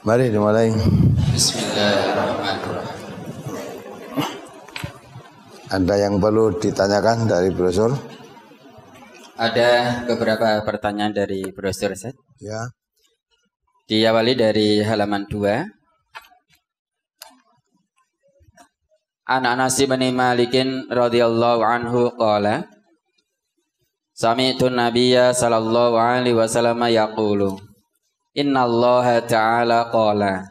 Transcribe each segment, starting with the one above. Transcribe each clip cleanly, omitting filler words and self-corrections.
Mari dimulai. Bismillahirrahmanirrahim. Ada yang perlu ditanyakan dari brosur? Ada beberapa pertanyaan dari brosur Ustaz. Ya. Diawali dari halaman 2. An Anas bin Malikin radhiyallahu anhu qala Sami'tu Nabiyya sallallahu alaihi wasallam yaqulu Innallaha ta'ala qala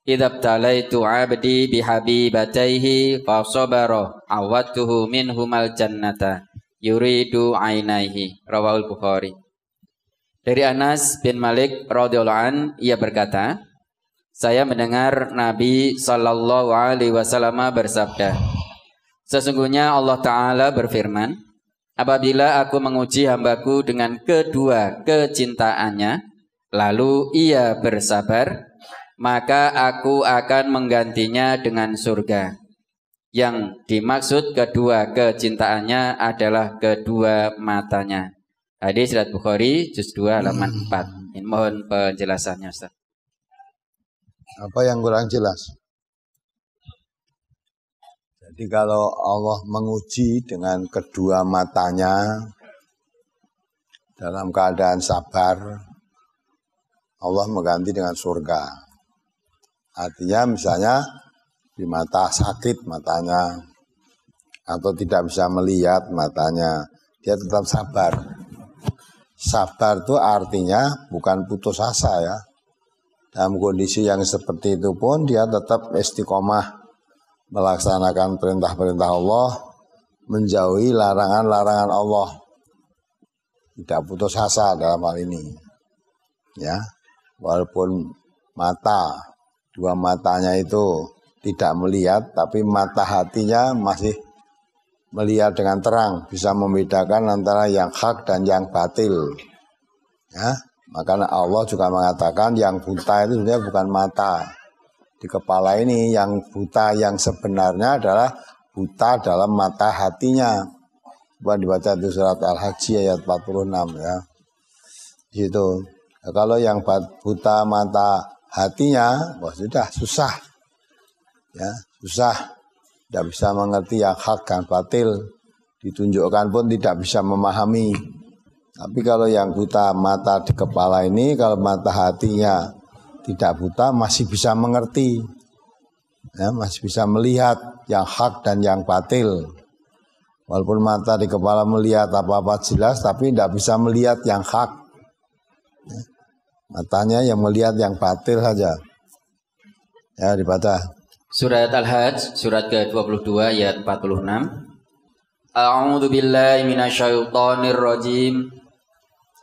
Idza btalaitu 'abdi bihabibataihi fa sabara awatuhu minhumal jannata yuridu ainaihi rawahul Bukhari. Dari Anas bin Malik radhiyallahu an ia berkata, saya mendengar Nabi sallallahu alaihi wasallam bersabda, sesungguhnya Allah Ta'ala berfirman, apabila aku menguji hambaku dengan kedua kecintaannya, lalu ia bersabar, maka aku akan menggantinya dengan surga. Yang dimaksud kedua kecintaannya adalah kedua matanya. Hadis riwayat Bukhari juz 2 halaman 4. Mohon penjelasannya Ustaz. Apa yang kurang jelas? Jadi kalau Allah menguji dengan kedua matanya dalam keadaan sabar, Allah mengganti dengan surga. Artinya misalnya di mata sakit matanya atau tidak bisa melihat matanya, dia tetap sabar. Sabar itu artinya bukan putus asa ya. Dalam kondisi yang seperti itu pun dia tetap istiqomah melaksanakan perintah-perintah Allah, menjauhi larangan-larangan Allah. Tidak putus asa dalam hal ini. Ya, walaupun dua matanya itu tidak melihat, tapi mata hatinya masih melihat dengan terang, bisa membedakan antara yang hak dan yang batil. Ya. Makanya Allah juga mengatakan yang buta itu sebenarnya bukan mata. Di kepala ini yang buta yang sebenarnya adalah buta dalam mata hatinya. Bukan dibaca di surat Al-Haji ayat 46 ya. Di situ. Nah, kalau yang buta mata hatinya, wah sudah susah. Ya, susah. Tidak bisa mengerti yang hak dan batil. Ditunjukkan pun tidak bisa memahami. Tapi kalau yang buta mata di kepala ini, kalau mata hatinya tidak buta, masih bisa mengerti. Ya, masih bisa melihat yang hak dan yang batil. Walaupun mata di kepala melihat apa-apa jelas, tapi tidak bisa melihat yang hak. Ya, matanya yang melihat yang batil saja. Ya, dibaca. Surat Al-Hajj, surat ke-22 ayat 46. A'udzu billahi minasyaitonir rajim.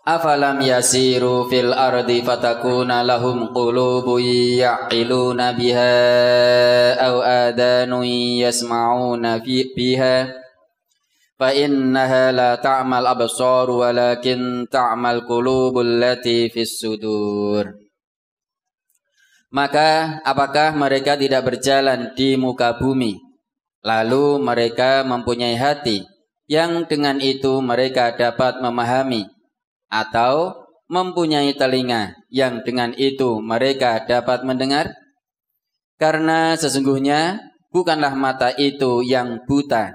Afalam yasiru fil ardi fatakuna lahum qulubun ya'qiluna biha aw adanun yasma'una biha fa innaha la ta'mal absar walakin ta'mal qulubul lati fis sudur. Maka apakah mereka tidak berjalan di muka bumi lalu mereka mempunyai hati yang dengan itu mereka dapat memahami, atau mempunyai telinga yang dengan itu mereka dapat mendengar? Karena sesungguhnya bukanlah mata itu yang buta,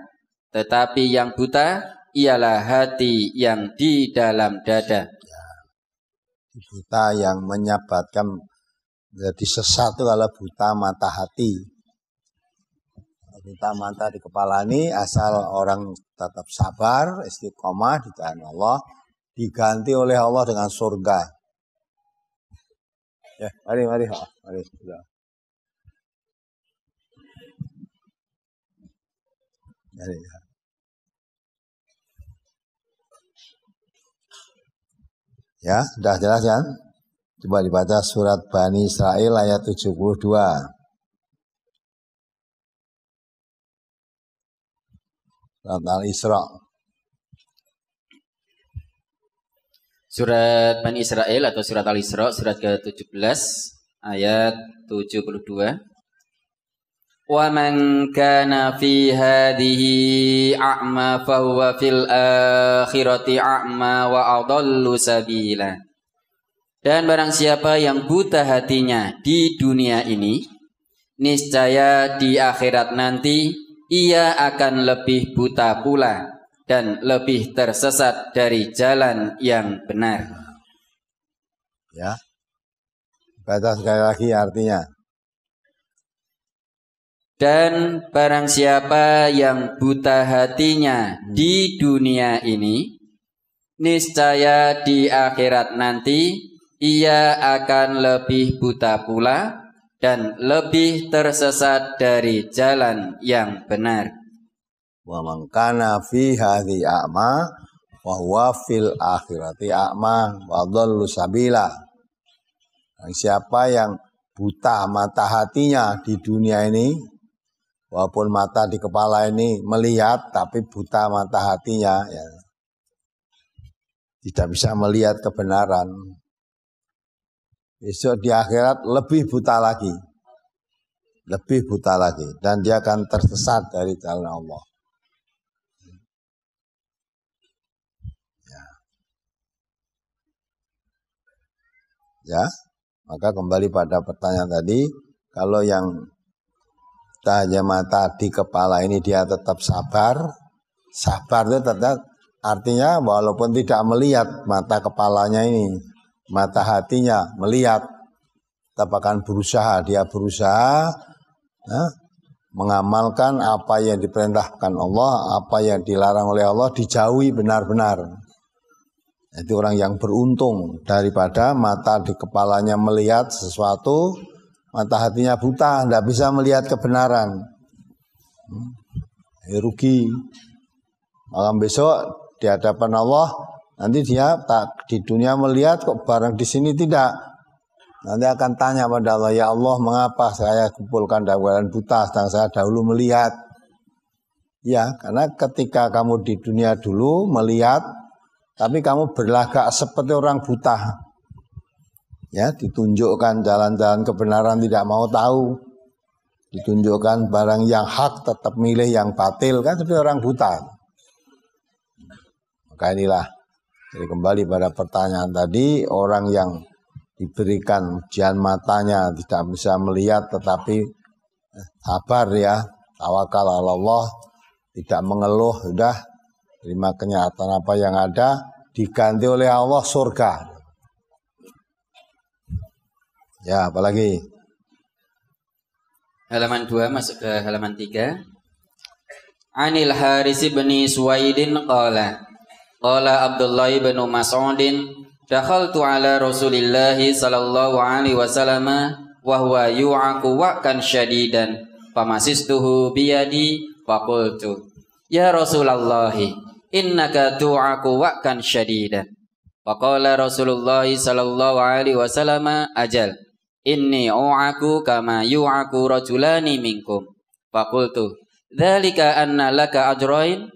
tetapi yang buta ialah hati yang di dalam dada. Buta yang menyebabkan menjadi sesat itu adalah buta mata hati. Buta mata di kepala ini asal orang tetap sabar, istiqomah di jalan Allah, diganti oleh Allah dengan surga. Ya, mari. Mari. Ya, sudah jelas kan? Coba dibaca surat Bani Israil ayat 72. Surat Al-Isra. Surat Bani Israel atau surat Al-Isra, surat ke-17 ayat 72. Wa man kana fi hadhihi a'ma fa huwa fil akhirati a'ma wa adallu sabila. Dan barang siapa yang buta hatinya di dunia ini, niscaya di akhirat nanti ia akan lebih buta pula dan lebih tersesat dari jalan yang benar. Ya, baca sekali lagi artinya. Dan barang siapa yang buta hatinya di dunia ini, niscaya di akhirat nanti ia akan lebih buta pula dan lebih tersesat dari jalan yang benar. Wa man kana fi hadhi a'ma wa huwa fil akhirati a'ma wa dhallu sabila. Siapa yang buta mata hatinya di dunia ini, walaupun mata di kepala ini melihat tapi buta mata hatinya, ya, tidak bisa melihat kebenaran. Besok di akhirat lebih buta lagi. Lebih buta lagi. Dan dia akan tersesat dari jalan Allah. Ya, maka kembali pada pertanyaan tadi. Kalau yang cahaya mata di kepala ini dia tetap sabar. Sabar itu tetap artinya walaupun tidak melihat mata kepalanya ini, mata hatinya melihat, tetap akan berusaha. Dia berusaha mengamalkan apa yang diperintahkan Allah, apa yang dilarang oleh Allah dijauhi benar-benar. Itu orang yang beruntung daripada mata di kepalanya melihat sesuatu, mata hatinya buta, tidak bisa melihat kebenaran. Rugi. Malam besok di hadapan Allah, nanti dia tak di dunia melihat kok barang di sini tidak. Nanti akan tanya pada Allah, ya Allah mengapa saya kumpulkan dalam keadaan buta sedang saya dahulu melihat. Ya, karena ketika kamu di dunia dulu melihat, tapi kamu berlagak seperti orang buta. Ya, ditunjukkan jalan-jalan kebenaran tidak mau tahu. Ditunjukkan barang yang hak tetap milih yang batil, kan seperti orang buta. Maka inilah. Jadi kembali pada pertanyaan tadi, orang yang diberikan ujian matanya tidak bisa melihat tetapi sabar ya, tawakal Allah, tidak mengeluh, sudah terima kenyataan apa yang ada, diganti oleh Allah surga. Ya, apalagi? Halaman 2 masuk ke halaman 3. Anil Haris bin Suwaidin qala Abdullah bin Mas'udin dakhaltu ala Rasulillah sallallahu alaihi wasallam wa huwa yu'aku wa'kan syadidan famasistuhu biyadi wa qultu ya Rasulullah innaka tu'aku wa'kan syadidan wa qala Rasulullah sallallahu alaihi wasallam ajal inni u'aku kama yu'aku rajulani minkum wa qultu dzalika anna laka ajrain.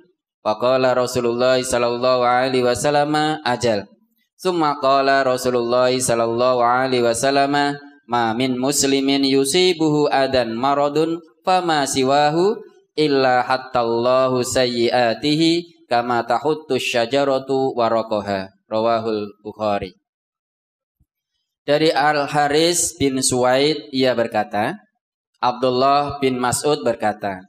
Faqala Rasulullah sallallahu alaihi wasallam ajal. Summa qala Rasulullah sallallahu alaihi wasallam ma min muslimin yusibuhu adan maradun fama siwahu illa hattallahu sayyiatihi kama tahuttu syajaratu waraqaha. Rawahul Bukhari. Dari Al-Haris bin Suwaid ia berkata, Abdullah bin Mas'ud berkata,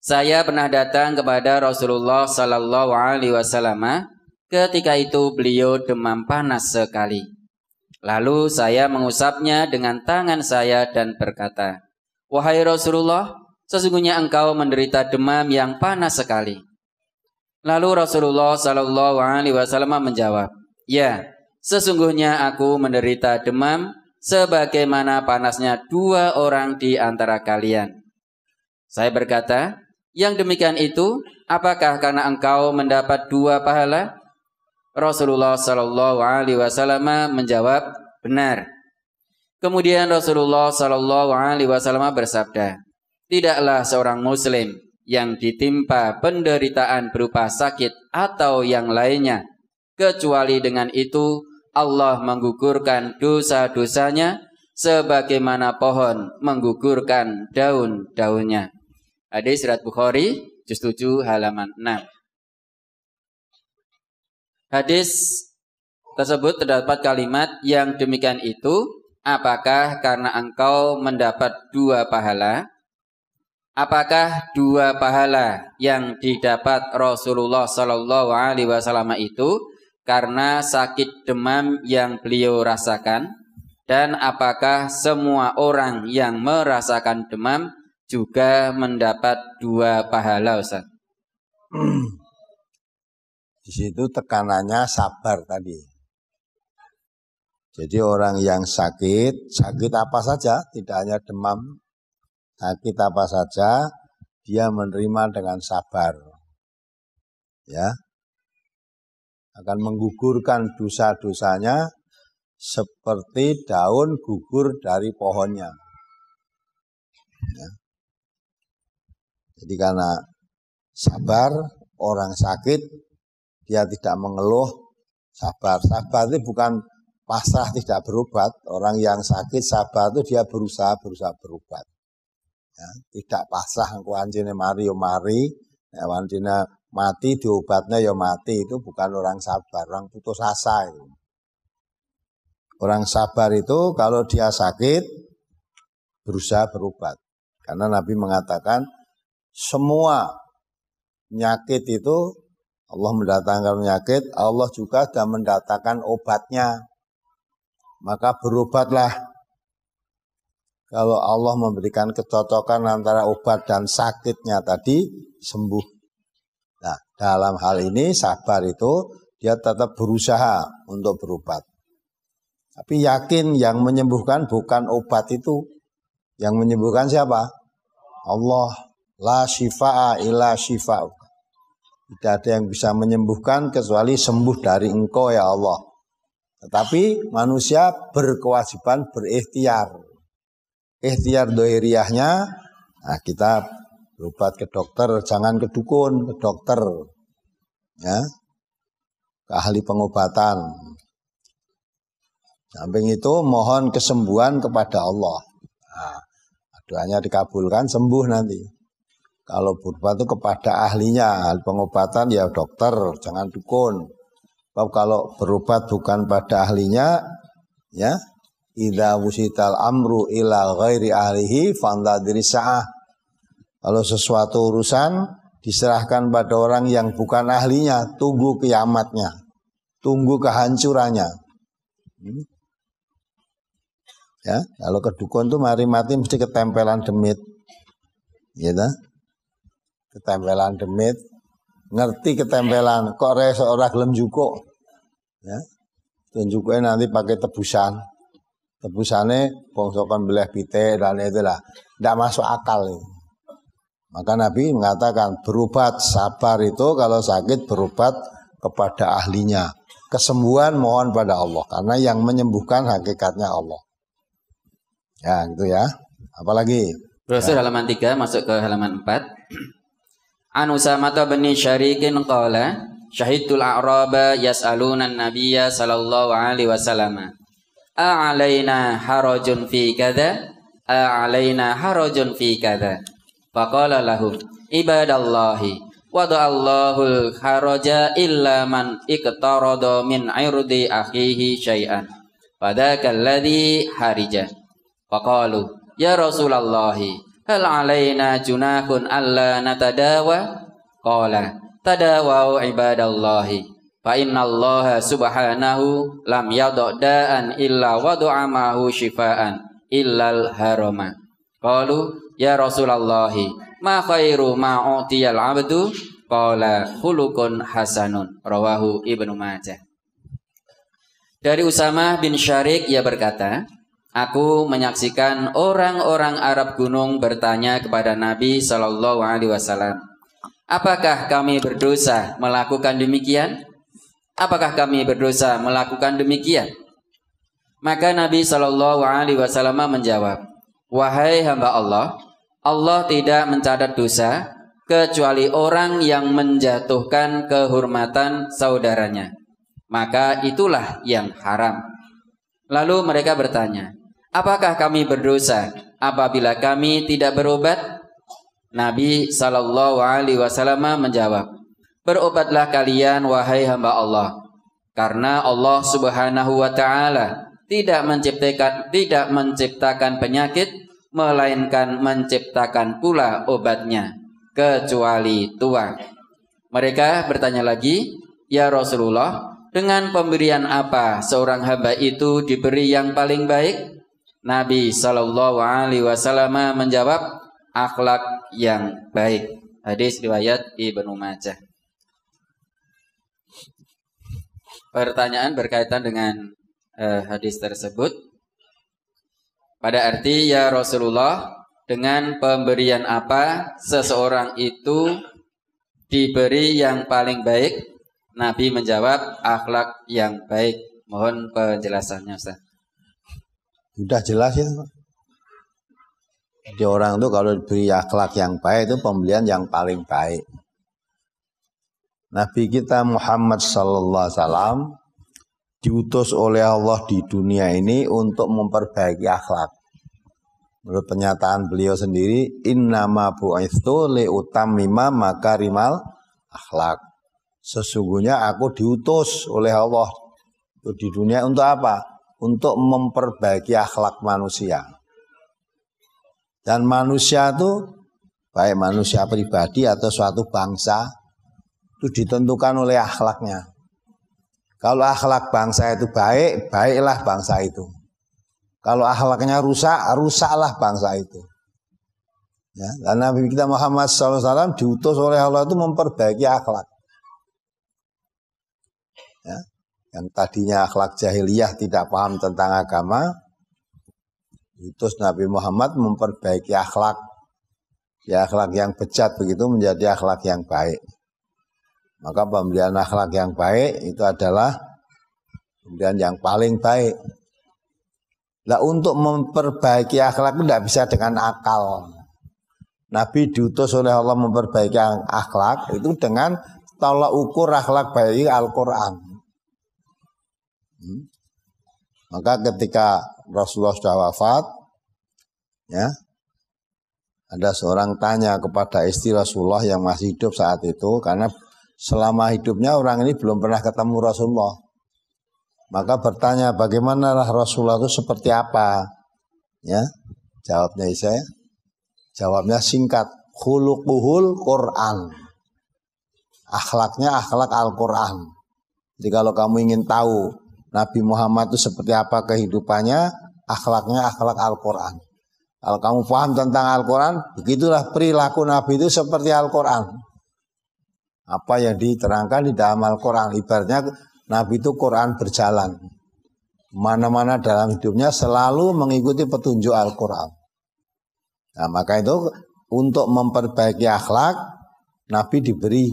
saya pernah datang kepada Rasulullah sallallahu alaihi wasallam. Ketika itu beliau demam panas sekali. Lalu saya mengusapnya dengan tangan saya dan berkata, wahai Rasulullah, sesungguhnya engkau menderita demam yang panas sekali. Lalu Rasulullah sallallahu alaihi wasallam menjawab, ya, sesungguhnya aku menderita demam sebagaimana panasnya 2 orang di antara kalian. Saya berkata, yang demikian itu, apakah karena engkau mendapat 2 pahala? Rasulullah sallallahu alaihi wasallam menjawab, benar. Kemudian Rasulullah sallallahu alaihi wasallam bersabda, tidaklah seorang muslim yang ditimpa penderitaan berupa sakit atau yang lainnya, kecuali dengan itu Allah menggugurkan dosa-dosanya sebagaimana pohon menggugurkan daun-daunnya. Hadis riwayat Bukhari, juz 7 halaman 6. Hadis tersebut terdapat kalimat yang demikian itu, apakah karena engkau mendapat 2 pahala? Apakah 2 pahala yang didapat Rasulullah Sallallahu Alaihi Wasallam itu karena sakit demam yang beliau rasakan? Dan apakah semua orang yang merasakan demam juga mendapat 2 pahala, Ustaz? Di situ tekanannya sabar tadi. Jadi orang yang sakit apa saja, tidak hanya demam, sakit apa saja, dia menerima dengan sabar. Ya. Akan menggugurkan dosa-dosanya seperti daun gugur dari pohonnya. Ya. Jadi karena sabar, orang sakit, dia tidak mengeluh, sabar. Sabar itu bukan pasrah tidak berobat. Orang yang sakit sabar itu dia berusaha berobat. Ya, tidak pasrah engko anjene mari yo mari, anjene mati diobatnya yo mati, itu bukan orang sabar, orang putus asa itu. Orang sabar itu kalau dia sakit berusaha berobat. Karena Nabi mengatakan semua penyakit itu Allah mendatangkan penyakit, Allah juga sudah mendatangkan obatnya. Maka berobatlah. Kalau Allah memberikan kecocokan antara obat dan sakitnya tadi, sembuh. Nah, dalam hal ini sabar itu dia tetap berusaha untuk berobat. Tapi yakin yang menyembuhkan bukan obat itu. Yang menyembuhkan siapa? Allah. La syifa'a illa syifa'u. Tidak ada yang bisa menyembuhkan kecuali sembuh dari engkau ya Allah. Tetapi manusia berkewajiban berikhtiar. Ikhtiar dohiriyahnya, nah kita berobat ke dokter, jangan ke dukun, ke dokter, ya, ke ahli pengobatan. Samping itu mohon kesembuhan kepada Allah. Nah, doanya dikabulkan, sembuh nanti. Kalau berobat itu kepada ahlinya, ahli pengobatan ya dokter, jangan dukun. Kalau berobat bukan pada ahlinya, ya. Idza wusital amru ila ghairi ahlihi fantadiri sa'ah. Kalau sesuatu urusan diserahkan pada orang yang bukan ahlinya, tunggu kiamatnya, tunggu kehancurannya. Ya, kalau ke dukun tuh mari mati mesti ketempelan demit, gitu. Ketempelan demit, ngerti ketempelan, kok ora gelem jukuk, ya, tunjuknya nanti pakai tebusan. Tebusannya bongsokan belah pite dan itulah tidak masuk akal. Maka Nabi mengatakan berobat sabar itu kalau sakit berobat kepada ahlinya. Kesembuhan mohon pada Allah karena yang menyembuhkan hakikatnya Allah. Ya gitu ya. Apalagi? Rasul halaman 3 masuk ke halaman 4. An Usamah bin Syarikin qala syahidul a'raba yas'aluna an-nabiyya sallallahu alaihi wasallam. A'alaina harajun fi kadza a'alaina harajun fi kadza faqala lahum ibadallahi wada'allahul haraja illa man iqtarada min irdi akhihi syai'an fadakal ladzi harija faqalu ya rasulallahi hal alaina junahun alla natadawa qala tadawu ibadallahi fa innallaha subhanahu lam yada'da'an illa wadu'amahu shifaan illal harama. Qalu ya Rasulallahi ma khairu ma u'tiyal abdu qala khuluqun hasanun rawahu Ibnu Majah. Dari Usamah bin Syarik ia berkata, aku menyaksikan orang-orang Arab gunung bertanya kepada Nabi sallallahu alaihi wasallam, apakah kami berdosa melakukan demikian? Apakah kami berdosa melakukan demikian? Maka Nabi Shallallahu Alaihi Wasallam menjawab, wahai hamba Allah, Allah tidak mencatat dosa kecuali orang yang menjatuhkan kehormatan saudaranya. Maka itulah yang haram. Lalu mereka bertanya, apakah kami berdosa apabila kami tidak berobat? Nabi Shallallahu Alaihi Wasallam menjawab, berobatlah kalian wahai hamba Allah. Karena Allah Subhanahu wa taala tidak menciptakan penyakit, melainkan menciptakan pula obatnya, kecuali tua. Mereka bertanya lagi, "Ya Rasulullah, dengan pemberian apa seorang hamba itu diberi yang paling baik?" Nabi Shallallahu Alaihi Wasallam menjawab, akhlak yang baik. Hadis riwayat Ibnu Majah. Pertanyaan berkaitan dengan hadis tersebut. Pada arti, ya Rasulullah, dengan pemberian apa seseorang itu diberi yang paling baik? Nabi menjawab, akhlak yang baik. Mohon penjelasannya, Ustaz. Sudah jelas itu. Jadi orang itu kalau diberi akhlak yang baik itu pemberian yang paling baik. Nabi kita Muhammad sallallahu alaihi wasallam diutus oleh Allah di dunia ini untuk memperbaiki akhlak. Menurut pernyataan beliau sendiri, innama bu'itsu liutammima makarimal akhlak. Sesungguhnya aku diutus oleh Allah di dunia untuk apa? Untuk memperbaiki akhlak manusia. Dan manusia itu, baik manusia pribadi atau suatu bangsa, itu ditentukan oleh akhlaknya. Kalau akhlak bangsa itu baik, baiklah bangsa itu. Kalau akhlaknya rusak, rusaklah bangsa itu. Ya, dan Nabi kita Muhammad SAW diutus oleh Allah itu memperbaiki akhlak. Ya, yang tadinya akhlak jahiliyah tidak paham tentang agama, diutus Nabi Muhammad memperbaiki akhlak. Ya, akhlak yang bejat begitu menjadi akhlak yang baik. Maka pemberian akhlak yang baik itu adalah pemberian yang paling baik. Nah, untuk memperbaiki akhlak itu tidak bisa dengan akal. Nabi diutus oleh Allah memperbaiki akhlak itu dengan tolak ukur akhlak baik Al-Quran. Maka ketika Rasulullah sudah wafat, ya, ada seorang tanya kepada istri Rasulullah yang masih hidup saat itu, karena selama hidupnya orang ini belum pernah ketemu Rasulullah. Maka bertanya, bagaimanalah Rasulullah itu seperti apa? Ya, jawabnya saya. Jawabnya singkat, khuluquhul Quran. Akhlaknya akhlak Al-Quran. Jadi kalau kamu ingin tahu Nabi Muhammad itu seperti apa kehidupannya, akhlaknya akhlak Al-Quran. Kalau kamu paham tentang Al-Quran, begitulah perilaku Nabi itu seperti Al-Quran. Apa yang diterangkan di dalam Al-Quran, ibaratnya Nabi itu Quran berjalan. Mana-mana dalam hidupnya selalu mengikuti petunjuk Al-Quran. Nah, maka itu untuk memperbaiki akhlak, Nabi diberi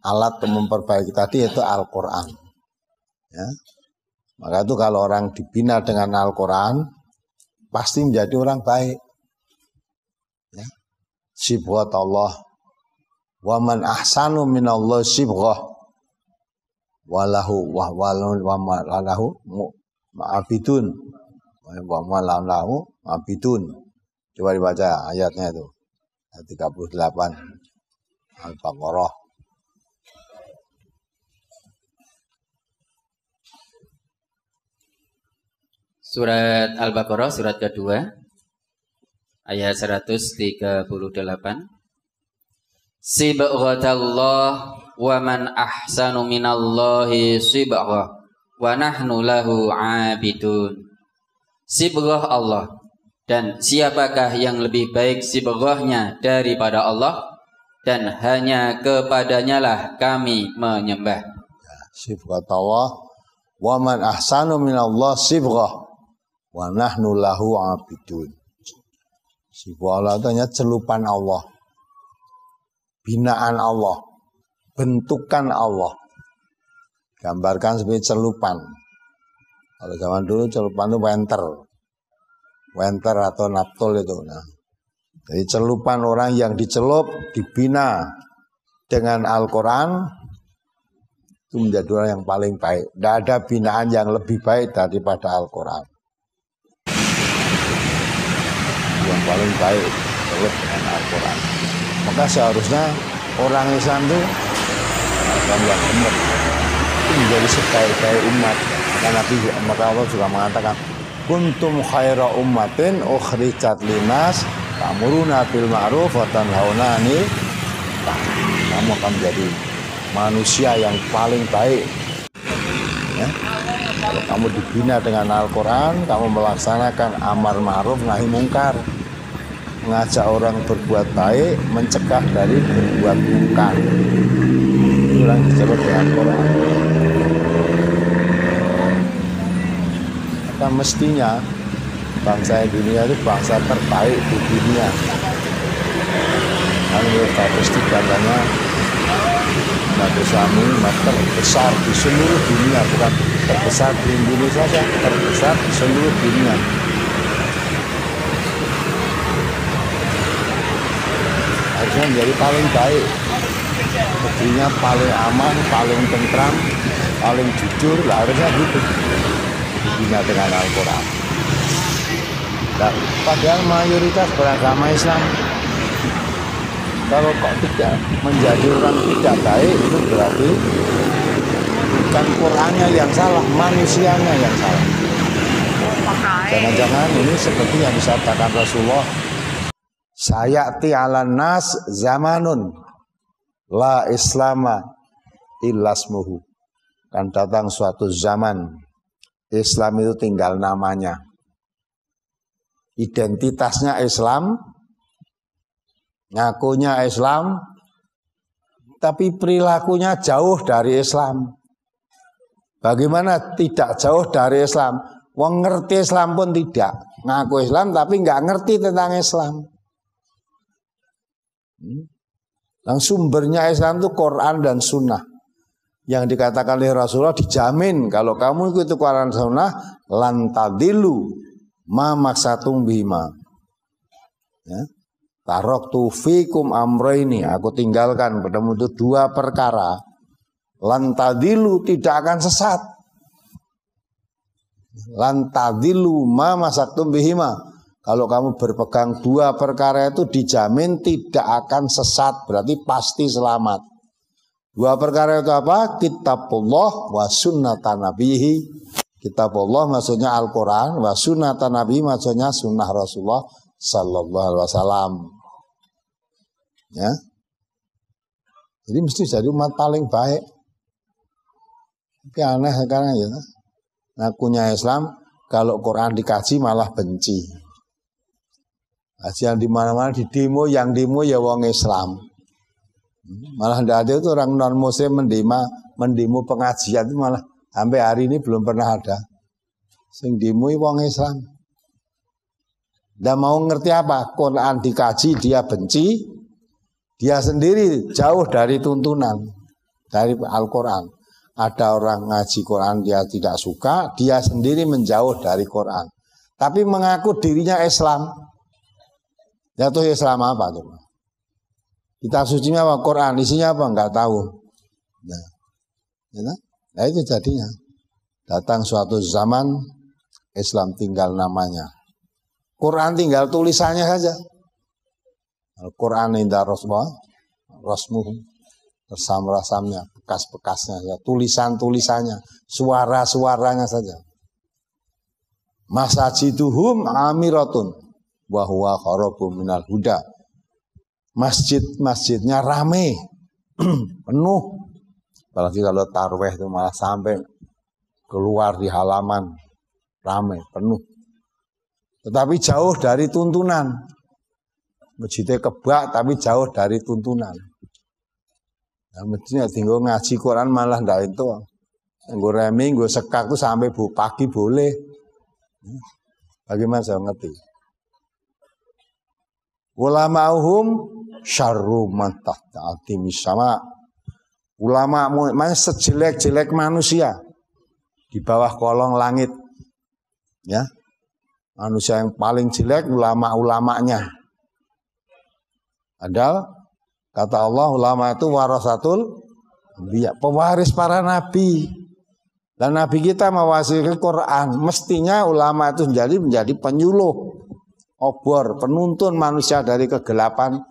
alat untuk memperbaiki tadi yaitu Al-Quran. Ya. Maka itu kalau orang dibina dengan Al-Quran, pasti menjadi orang baik. Ya. Sibghat Allah. Wa man ahsanu minallah sibghah walahu ma'abidun wa malahu ma'abidun. Coba dibaca ayatnya itu 38 Al-Baqarah. Surat Al-Baqarah, surat kedua, ayat 138. Sibghatallah wa man ahsanu minallahi sibghah wa nahnu lahu abidun. Sibghah Allah, dan siapakah yang lebih baik sibghahnya daripada Allah, dan hanya kepadanya lah kami menyembah. Sibghatallah wa man ahsanu minallahi sibghah wa nahnu lahu abidun. Sibghah Allah itu hanya celupan Allah, binaan Allah, bentukan Allah. Gambarkan seperti celupan. Kalau zaman dulu celupan itu wenter atau naptol itu. Nah, jadi celupan orang yang dicelup, dibina dengan Al-Quran, itu menjadi orang yang paling baik. Tidak ada binaan yang lebih baik daripada Al-Quran. Yang paling baik celup dengan Al-Quran. Maka seharusnya orang Islam itu yang benar. itu menjadi sebaik-baik umat. Maka Allah juga mengatakan, kuntum khaira ummatin ukhrijat linas ta'muruna bil ma'ruf wa tanhauna 'anil munkar. Kamu akan menjadi manusia yang paling baik. Ya. Kalau kamu dibina dengan Al-Quran, kamu melaksanakan amar ma'ruf nahi mungkar, mengajak orang berbuat baik, mencegah dari berbuat mungkar. Itu yang disebut dengan Quran. Maka mestinya bangsa Indonesia itu bangsa terbaik di dunia. Kalau statistik katanya umat Islam terbesar di seluruh dunia, bukan terbesar di Indonesia saja, terbesar di seluruh dunia. Harusnya menjadi paling baik, negerinya paling aman, paling tentram, paling jujur, harusnya gitu. Dibina dengan Al-Quran. Nah, padahal mayoritas beragama Islam. Kalau kok tidak menjadi orang tidak baik, itu berarti bukan Qurannya yang salah, manusianya yang salah. Jangan-jangan ini seperti yang disabdakan Rasulullah, sayati 'alan nas zamanun la islama illasmuhu. Kan datang suatu zaman Islam itu tinggal namanya. Identitasnya Islam, ngakunya Islam, tapi perilakunya jauh dari Islam. Bagaimana tidak jauh dari Islam? Wong ngerti Islam pun tidak. Ngaku Islam tapi nggak ngerti tentang Islam. Yang sumbernya Islam itu Quran dan Sunnah. Yang dikatakan oleh Rasulullah, dijamin kalau kamu ikut Quran dan Sunnah, lantadilu ma maksatum bima. Ya. Taraktu fikum amraini, aku tinggalkan padamu itu dua perkara. Lantadilu, tidak akan sesat. Lantadilu ma masaktum bihima. Kalau kamu berpegang dua perkara itu dijamin tidak akan sesat, berarti pasti selamat. Dua perkara itu apa? Kitabullah wa sunnatan nabihi. Kitabullah maksudnya Al-Quran, wa sunnatan nabihi maksudnya sunnah Rasulullah sallallahu alaihi wasallam. Ya. Jadi mesti jadi umat paling baik. Tapi aneh sekarang ya. Ngakunya Islam, kalau Quran dikaji malah benci. Kajian di mana-mana di demo, yang demo ya wong Islam. Malah tidak ada itu orang non muslim mendemo pengajian itu, malah sampai hari ini belum pernah ada. Sing demo wong Islam. Dan mau ngerti apa? Quran dikaji dia benci. Dia sendiri jauh dari tuntunan dari Al-Quran. Ada orang ngaji Quran dia tidak suka, dia sendiri menjauh dari Quran. Tapi mengaku dirinya Islam. Ya tuh Islam apa tuh? Kitab sucinya apa? Quran, isinya apa? Enggak tahu. Nah itu jadinya. Datang suatu zaman Islam tinggal namanya. Quran tinggal tulisannya saja. Al-Quran indah rasmuhu, rasam-rasamnya, bekas-bekasnya, ya, tulisan-tulisannya, suara-suaranya saja. Masajiduhum amiratun wa huwa kharabun minal huda. Masjid-masjidnya rame, penuh. Apalagi kalau tarweh itu malah sampai keluar di halaman, rame, penuh. Tetapi jauh dari tuntunan. Masjidnya kebak tapi jauh dari tuntunan. Nah, masjidnya tinggal ngaji Quran malah ndak itu. Nggo remi, nggo sekak tuh sampai pagi boleh. Bagaimana saya ngerti? Ulama'uhum syarru man tahta atimis sama. Ulama mana sejelek-jelek manusia di bawah kolong langit. Ya. Manusia yang paling jelek ulama-ulamanya. Padahal kata Allah, ulama itu warasatul anbiya, pewaris para nabi. Dan nabi kita mewasili Quran. Mestinya ulama itu menjadi penyuluh, obor, penuntun manusia dari kegelapan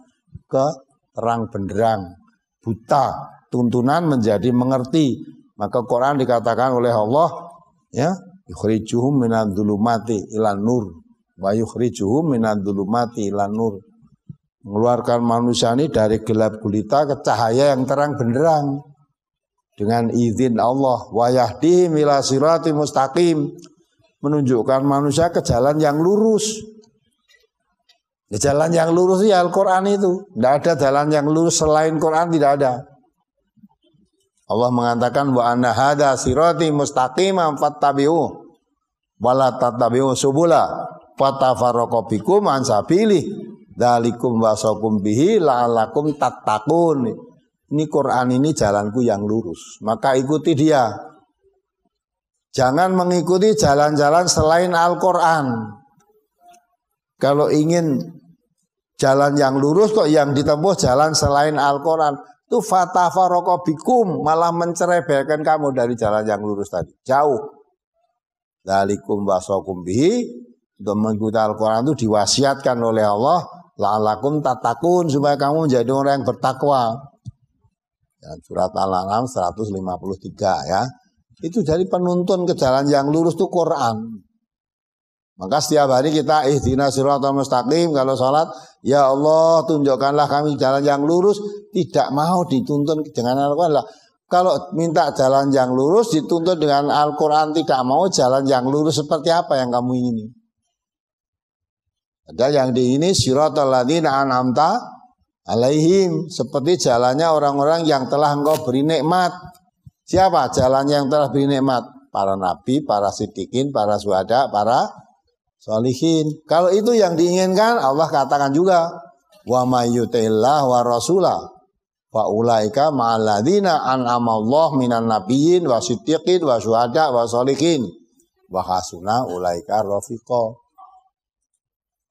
ke terang benderang. Buta, tuntunan menjadi mengerti. Maka Quran dikatakan oleh Allah, ya, yukhrijuhum minadz-dzulumati ilan nur wa yukhrijuhum minadz-dzulumati ilan nur. Mengeluarkan manusia ini dari gelap gulita ke cahaya yang terang benderang dengan izin Allah. Wa yahdihim ila siratim mustaqim, menunjukkan manusia ke jalan yang lurus. Jalan yang lurus ya Al-Quran itu. Tidak ada jalan yang lurus selain Quran, tidak ada. Allah mengatakan wa anna hadza sirati mustaqiman fattabi'u wa la tattabi'u subula fatafarraqu bikum an sabili dzalikum wasakum bihi la'allakum tattaqun. Ini Quran ini jalanku yang lurus, maka ikuti dia. Jangan mengikuti jalan-jalan selain Al-Quran. Kalau ingin jalan yang lurus kok yang ditempuh jalan selain Al-Quran, itu fatafarraqu bikum, malah mencerebelkan kamu dari jalan yang lurus tadi. Jauh. Dzalikum wasakum bihi, untuk mengikuti Al-Quran itu diwasiatkan oleh Allah, la'allakum tattaqun, supaya kamu menjadi orang yang bertakwa. Surat Al-An'am 153 ya. Itu jadi penuntun ke jalan yang lurus itu Quran. Maka setiap hari kita ihdinas siratal mustaqim kalau sholat, ya Allah tunjukkanlah kami jalan yang lurus, tidak mau dituntun dengan Al-Quran. Kalau minta jalan yang lurus dituntun dengan Al-Quran, tidak mau jalan yang lurus seperti apa yang kamu ingini. Ada yang diingini siratal ladzina an'amta alaihim, seperti jalannya orang-orang yang telah engkau beri nikmat. Siapa jalannya yang telah beri nikmat? Para nabi, para siddiqin, para syuhada, para sholihin. Kalau itu yang diinginkan, Allah katakan juga wa may yuti'illah wa rasulah fa ulaika ma'al ladzina an'amallahu minan nabiyyin wa siddiqin wa syuhada wa sholihin wa hasuna ulaika rafiqa.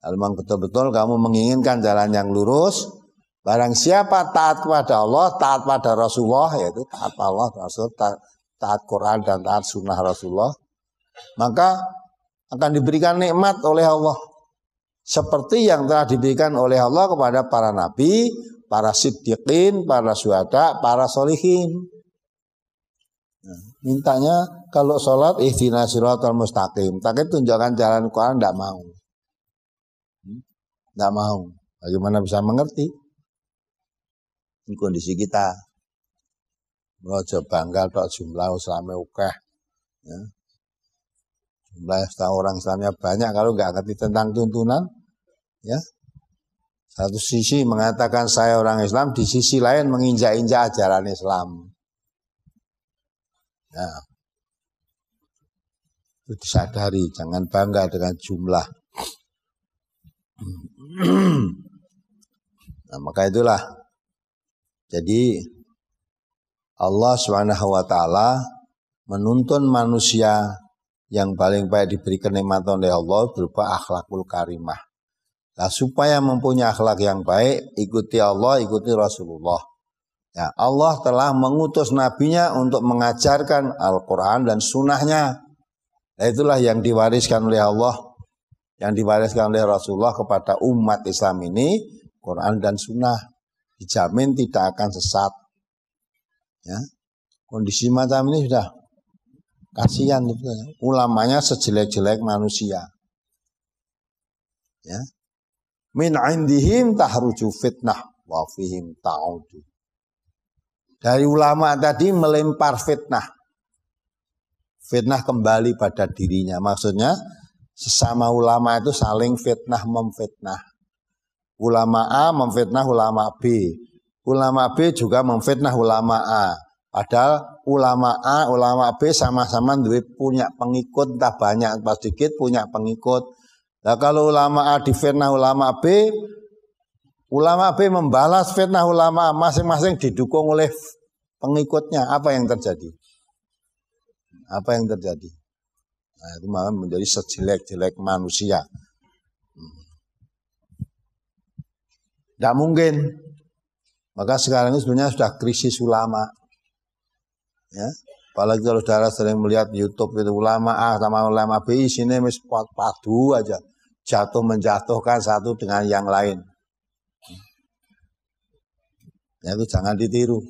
Memang betul-betul kamu menginginkan jalan yang lurus, barang siapa taat kepada Allah, taat pada Rasulullah, yaitu taat Allah, Rasul, taat Quran dan taat sunnah Rasulullah, maka akan diberikan nikmat oleh Allah. Seperti yang telah diberikan oleh Allah kepada para nabi, para siddiqin, para syuhada, para sholihin. Nah, mintanya kalau sholat ihdinas siratal mustaqim, tapi tunjukkan jalan Quran, tidak mau. Tidak mau. Bagaimana bisa mengerti? Ini kondisi kita. Merojo bangga tok jumlah Islamnya ukeh. Ya. Jumlah orang Islamnya banyak, kalau nggak ngerti tentang tuntunan, ya. Satu sisi mengatakan saya orang Islam, di sisi lain menginjak-injak ajaran Islam. Ya. Itu disadari, jangan bangga dengan jumlah. Nah, maka itulah. Jadi Allah SWT menuntun manusia yang paling baik diberi kenikmatan oleh Allah berupa akhlakul karimah. Nah, supaya mempunyai akhlak yang baik, ikuti Allah, ikuti Rasulullah. Ya, Allah telah mengutus nabinya untuk mengajarkan Al-Quran dan sunnahnya. Nah, itulah yang diwariskan oleh Allah, yang diwariskan oleh Rasulullah kepada umat Islam ini, Quran dan sunnah. Dijamin tidak akan sesat. Ya, kondisi macam ini sudah kasihan, ulamanya sejelek-jelek manusia. Ya, min indihim tahruju fitnah wa fihim ta'udu. Dari ulama tadi melempar fitnah. Fitnah kembali pada dirinya. Maksudnya sesama ulama itu saling fitnah memfitnah. Ulama A memfitnah ulama B. Ulama B juga memfitnah ulama A. Padahal ulama A, ulama B sama-sama punya pengikut, entah banyak entah sedikit punya pengikut. Nah, kalau ulama A difitnah ulama B membalas fitnah ulama A, masing-masing didukung oleh pengikutnya. Apa yang terjadi? Apa yang terjadi? Nah, itu malah menjadi sejelek-jelek manusia. Tidak mungkin. Maka sekarang ini sebenarnya sudah krisis ulama. Ya, apalagi kalau saudara sering melihat YouTube itu ulama A sama ulama B, sini padu aja, jatuh menjatuhkan satu dengan yang lain. Ya, itu jangan ditiru.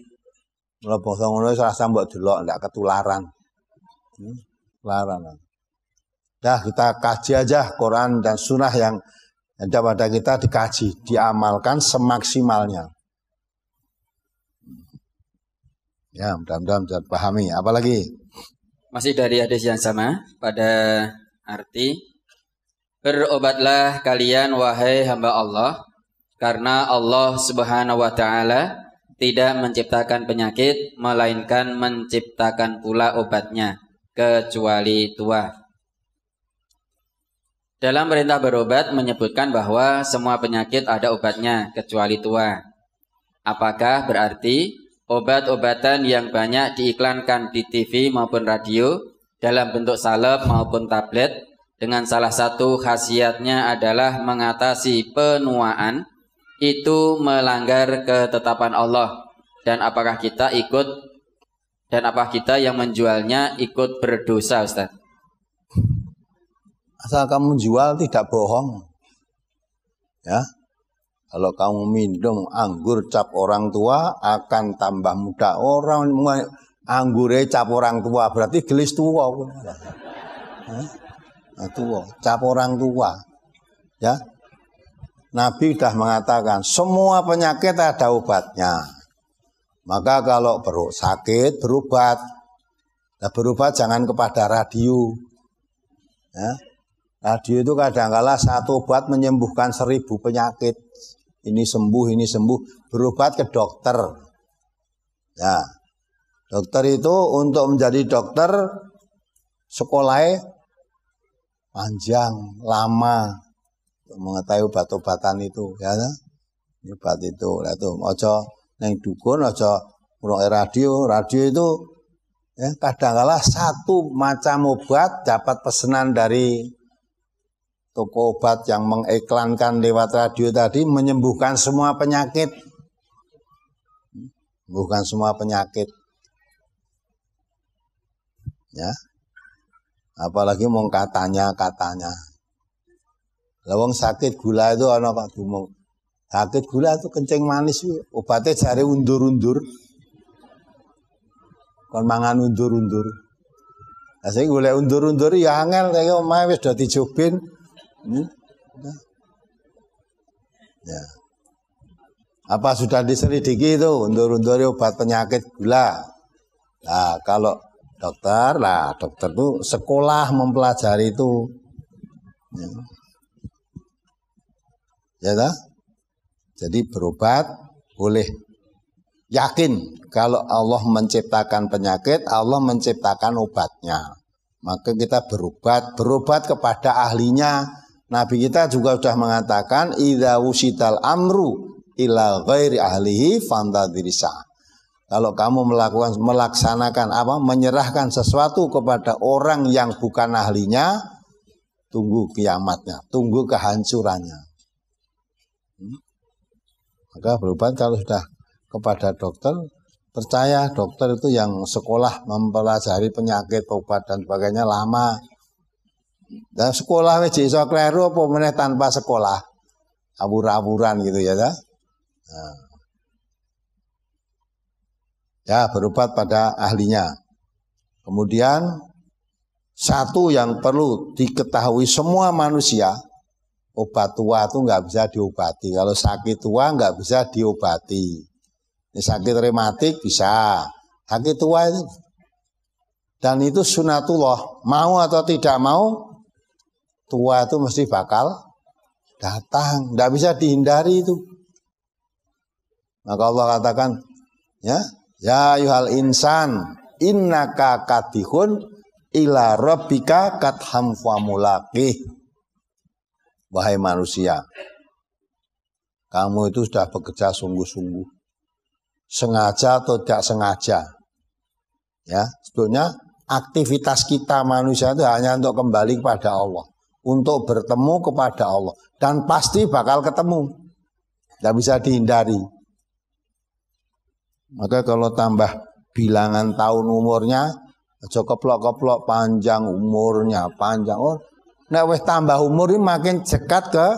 Kalau basa ngono rasa mbok delok ndak ketularan. Ketularan. Dah kita kaji aja Quran dan sunnah yang ada pada kita dikaji, diamalkan semaksimalnya. Ya, mudah-mudahan bisa pahami. Apalagi? Masih dari hadis yang sama pada arti berobatlah kalian wahai hamba Allah, karena Allah Subhanahu wa taala tidak menciptakan penyakit melainkan menciptakan pula obatnya kecuali tua. Dalam perintah berobat menyebutkan bahwa semua penyakit ada obatnya kecuali tua. Apakah berarti obat-obatan yang banyak diiklankan di TV maupun radio dalam bentuk salep maupun tablet dengan salah satu khasiatnya adalah mengatasi penuaan itu melanggar ketetapan Allah, dan apakah kita yang menjualnya ikut berdosa, Ustaz? Asal kamu jual tidak bohong. Ya. Kalau kamu minum anggur cap orang tua akan tambah muda. Orang anggure cap orang tua berarti gelis tua. Tua, cap orang tua. Ya. Nabi sudah mengatakan semua penyakit ada obatnya. Maka kalau perut sakit berobat. Nah, berobat jangan kepada radio. Ya. Radio itu kadang-kala satu obat menyembuhkan 1000 penyakit. Ini sembuh, berobat ke dokter. Ya, dokter itu untuk menjadi dokter sekolahnya panjang, lama, untuk mengetahui obat-obatan itu, ya, obat itu, itu, ojo neng dukun, ojo ngrungokne radio itu, ya, kadang-kala satu macam obat dapat pesanan dari toko obat yang mengiklankan lewat radio tadi menyembuhkan semua penyakit. Menyembuhkan semua penyakit. Ya. Apalagi mau katanya. Lawang sakit gula itu ana Pak Dumong. Sakit gula itu kencing manis obatnya jare undur-undur. Kon mangan undur-undur. Lah sing golek undur-undur ya angel kaya omahe wis do dijobin. Ya. Apa sudah diselidiki itu undur-undur obat penyakit gula? Nah, kalau dokter itu sekolah mempelajari itu. Ya dah? Jadi berobat boleh yakin kalau Allah menciptakan penyakit, Allah menciptakan obatnya. Maka kita berobat kepada ahlinya. Nabi kita juga sudah mengatakan idza wusital amru ila ghairi ahlihi fantadrisa. Kalau kamu melaksanakan menyerahkan sesuatu kepada orang yang bukan ahlinya, tunggu kiamatnya, tunggu kehancurannya. Maka berobat kalau sudah kepada dokter, percaya dokter itu yang sekolah mempelajari penyakit, obat dan sebagainya lama. Dan sekolah wis iso kleru apa meneh tanpa sekolah. Abur-aburan gitu ya ta. Nah. Ya, berobat pada ahlinya. Kemudian satu yang perlu diketahui semua manusia, obat tua itu nggak bisa diobati. Kalau sakit tua nggak bisa diobati. Ini sakit rematik bisa, sakit tua itu. Dan itu sunatullah, mau atau tidak mau, tua itu mesti bakal datang, tidak bisa dihindari itu. Maka Allah katakan, ya ayyuhal insan, innaka katihun ila rabbika katham famulaqih. Wahai manusia, kamu itu sudah bekerja sungguh-sungguh, sengaja atau tidak sengaja. Ya, sebetulnya aktivitas kita manusia itu hanya untuk kembali kepada Allah, untuk bertemu kepada Allah, dan pasti bakal ketemu, tidak bisa dihindari. Maka kalau tambah bilangan tahun umurnya, aja keplok-keplok panjang umurnya, panjang. Oh, nek wis tambah umur ini makin dekat ke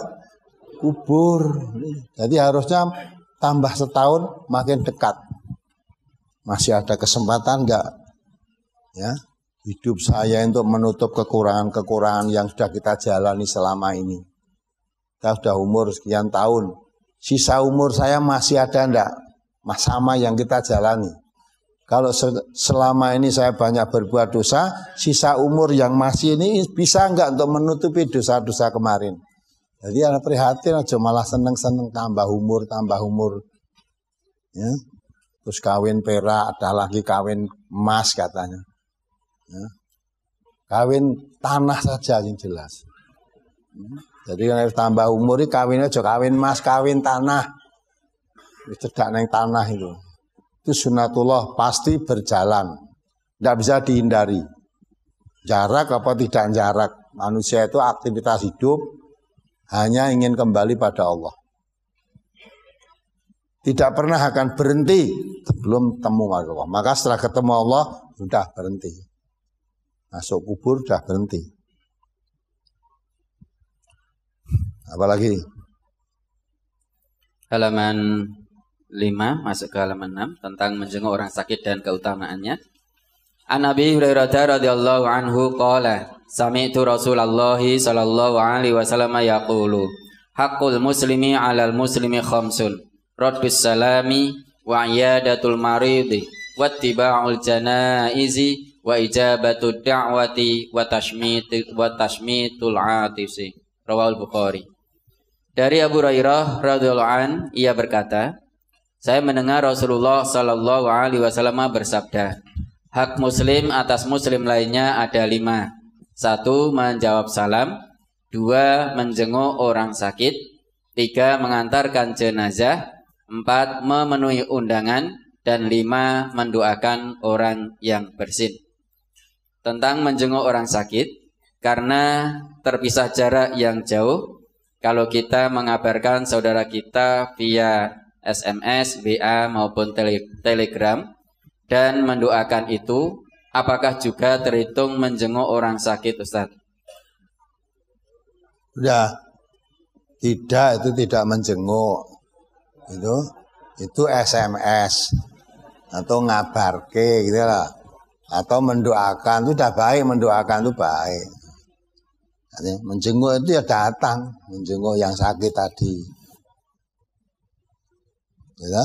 kubur. Jadi harusnya tambah setahun makin dekat. Masih ada kesempatan enggak? Ya, hidup saya untuk menutup kekurangan-kekurangan yang sudah kita jalani selama ini. Kita sudah umur sekian tahun. Sisa umur saya masih ada enggak? Sama yang kita jalani. Kalau selama ini saya banyak berbuat dosa, sisa umur yang masih ini bisa enggak untuk menutupi dosa-dosa kemarin? Jadi ada prihatin aja, malah seneng-seneng tambah umur. Ya. Terus kawin perak, ada lagi kawin emas katanya. Ya. Kawin tanah saja yang jelas. Jadi kalau tambah umur ini kawinnya aja kawin emas, kawin tanah. Cedak neng tanah itu. Itu sunatullah pasti berjalan. Tidak bisa dihindari. Jarak apa tidak jarak. Manusia itu aktivitas hidup hanya ingin kembali pada Allah. Tidak pernah akan berhenti sebelum temu Allah. Maka setelah ketemu Allah sudah berhenti. Masuk kubur sudah berhenti. Apalagi? Halaman 5 masuk ke halaman 6 tentang menjenguk orang sakit dan keutamaannya. An Abi Hurairah radhiyallahu anhu qala sami'tu Rasulullah sallallahu alaihi wasallam yaqulu haqqul muslimi 'alal muslimi khamsun raddus salami wa iyadatul maridi wattiba'ul janaizi wa ijabatud da'wati wa tashmitul 'atisi. Rawahul Bukhari. Dari Abu Hurairah radhiyallahu an, ia berkata, saya mendengar Rasulullah sallallahu alaihi wasallam bersabda, hak muslim atas muslim lainnya ada 5. 1. Menjawab salam. 2. Menjenguk orang sakit. 3. Mengantarkan jenazah. 4. Memenuhi undangan. Dan 5. Mendoakan orang yang bersin. Tentang menjenguk orang sakit, karena terpisah jarak yang jauh, kalau kita mengabarkan saudara kita via SMS, WA maupun Telegram dan mendoakan itu, apakah juga terhitung menjenguk orang sakit, Ustaz? Sudah. Tidak, itu tidak menjenguk. Itu SMS atau ngabarke gitu lah. Atau mendoakan itu sudah baik, mendoakan itu baik. Menjenguk itu ya datang, menjenguk yang sakit tadi. Ya,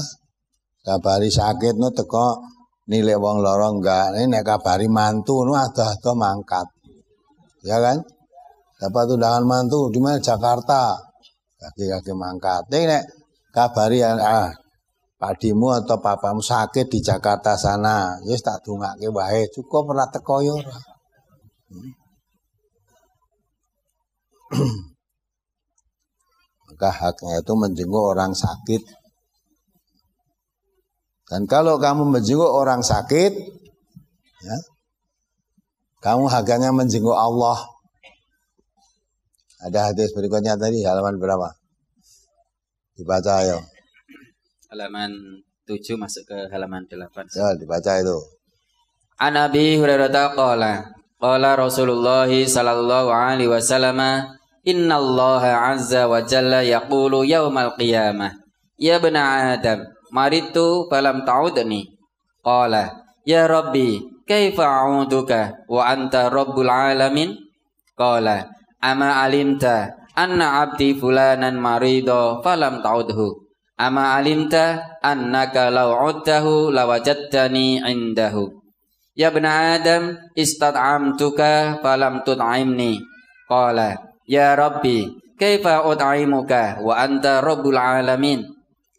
kabari sakit nu teko nilai wong loro enggak, ini nek kabari mantu nu ada mangkat. Ya kan? Dapat undangan mantu di mana Jakarta. Kaki-kaki mangkat. Ini nek kabari padimu atau papamu sakit di Jakarta sana, ya tak dongake wae, cukup ora teko ya ora. Maka haknya itu menjenguk orang sakit. Dan kalau kamu menjenguk orang sakit, ya, kamu haknya menjenguk Allah. Ada hadis berikutnya tadi, halaman berapa? Dibaca ayo. Halaman 7 masuk ke halaman 8. Ya, dibaca itu. An Abi Hurairah qala Rasulullah sallallahu alaihi wasallam, innallaha azza wa jalla yaqulu yaumal qiyamah, ya bani Adam, maritu falam ta'udni. Qala, ya Rabbi, kaifa a'uduka wa anta rabbul alamin? Qala, ama alimta anna abdi fulanan marido falam ta'udhu. Ama alimta annaka law 'udtahu lawajadtani 'indahu. Ya bani Adam, istad'amtuka falam tut'imni. Qala, ya Rabbi, kaifa ut'imuka wa anta rabbul alamin?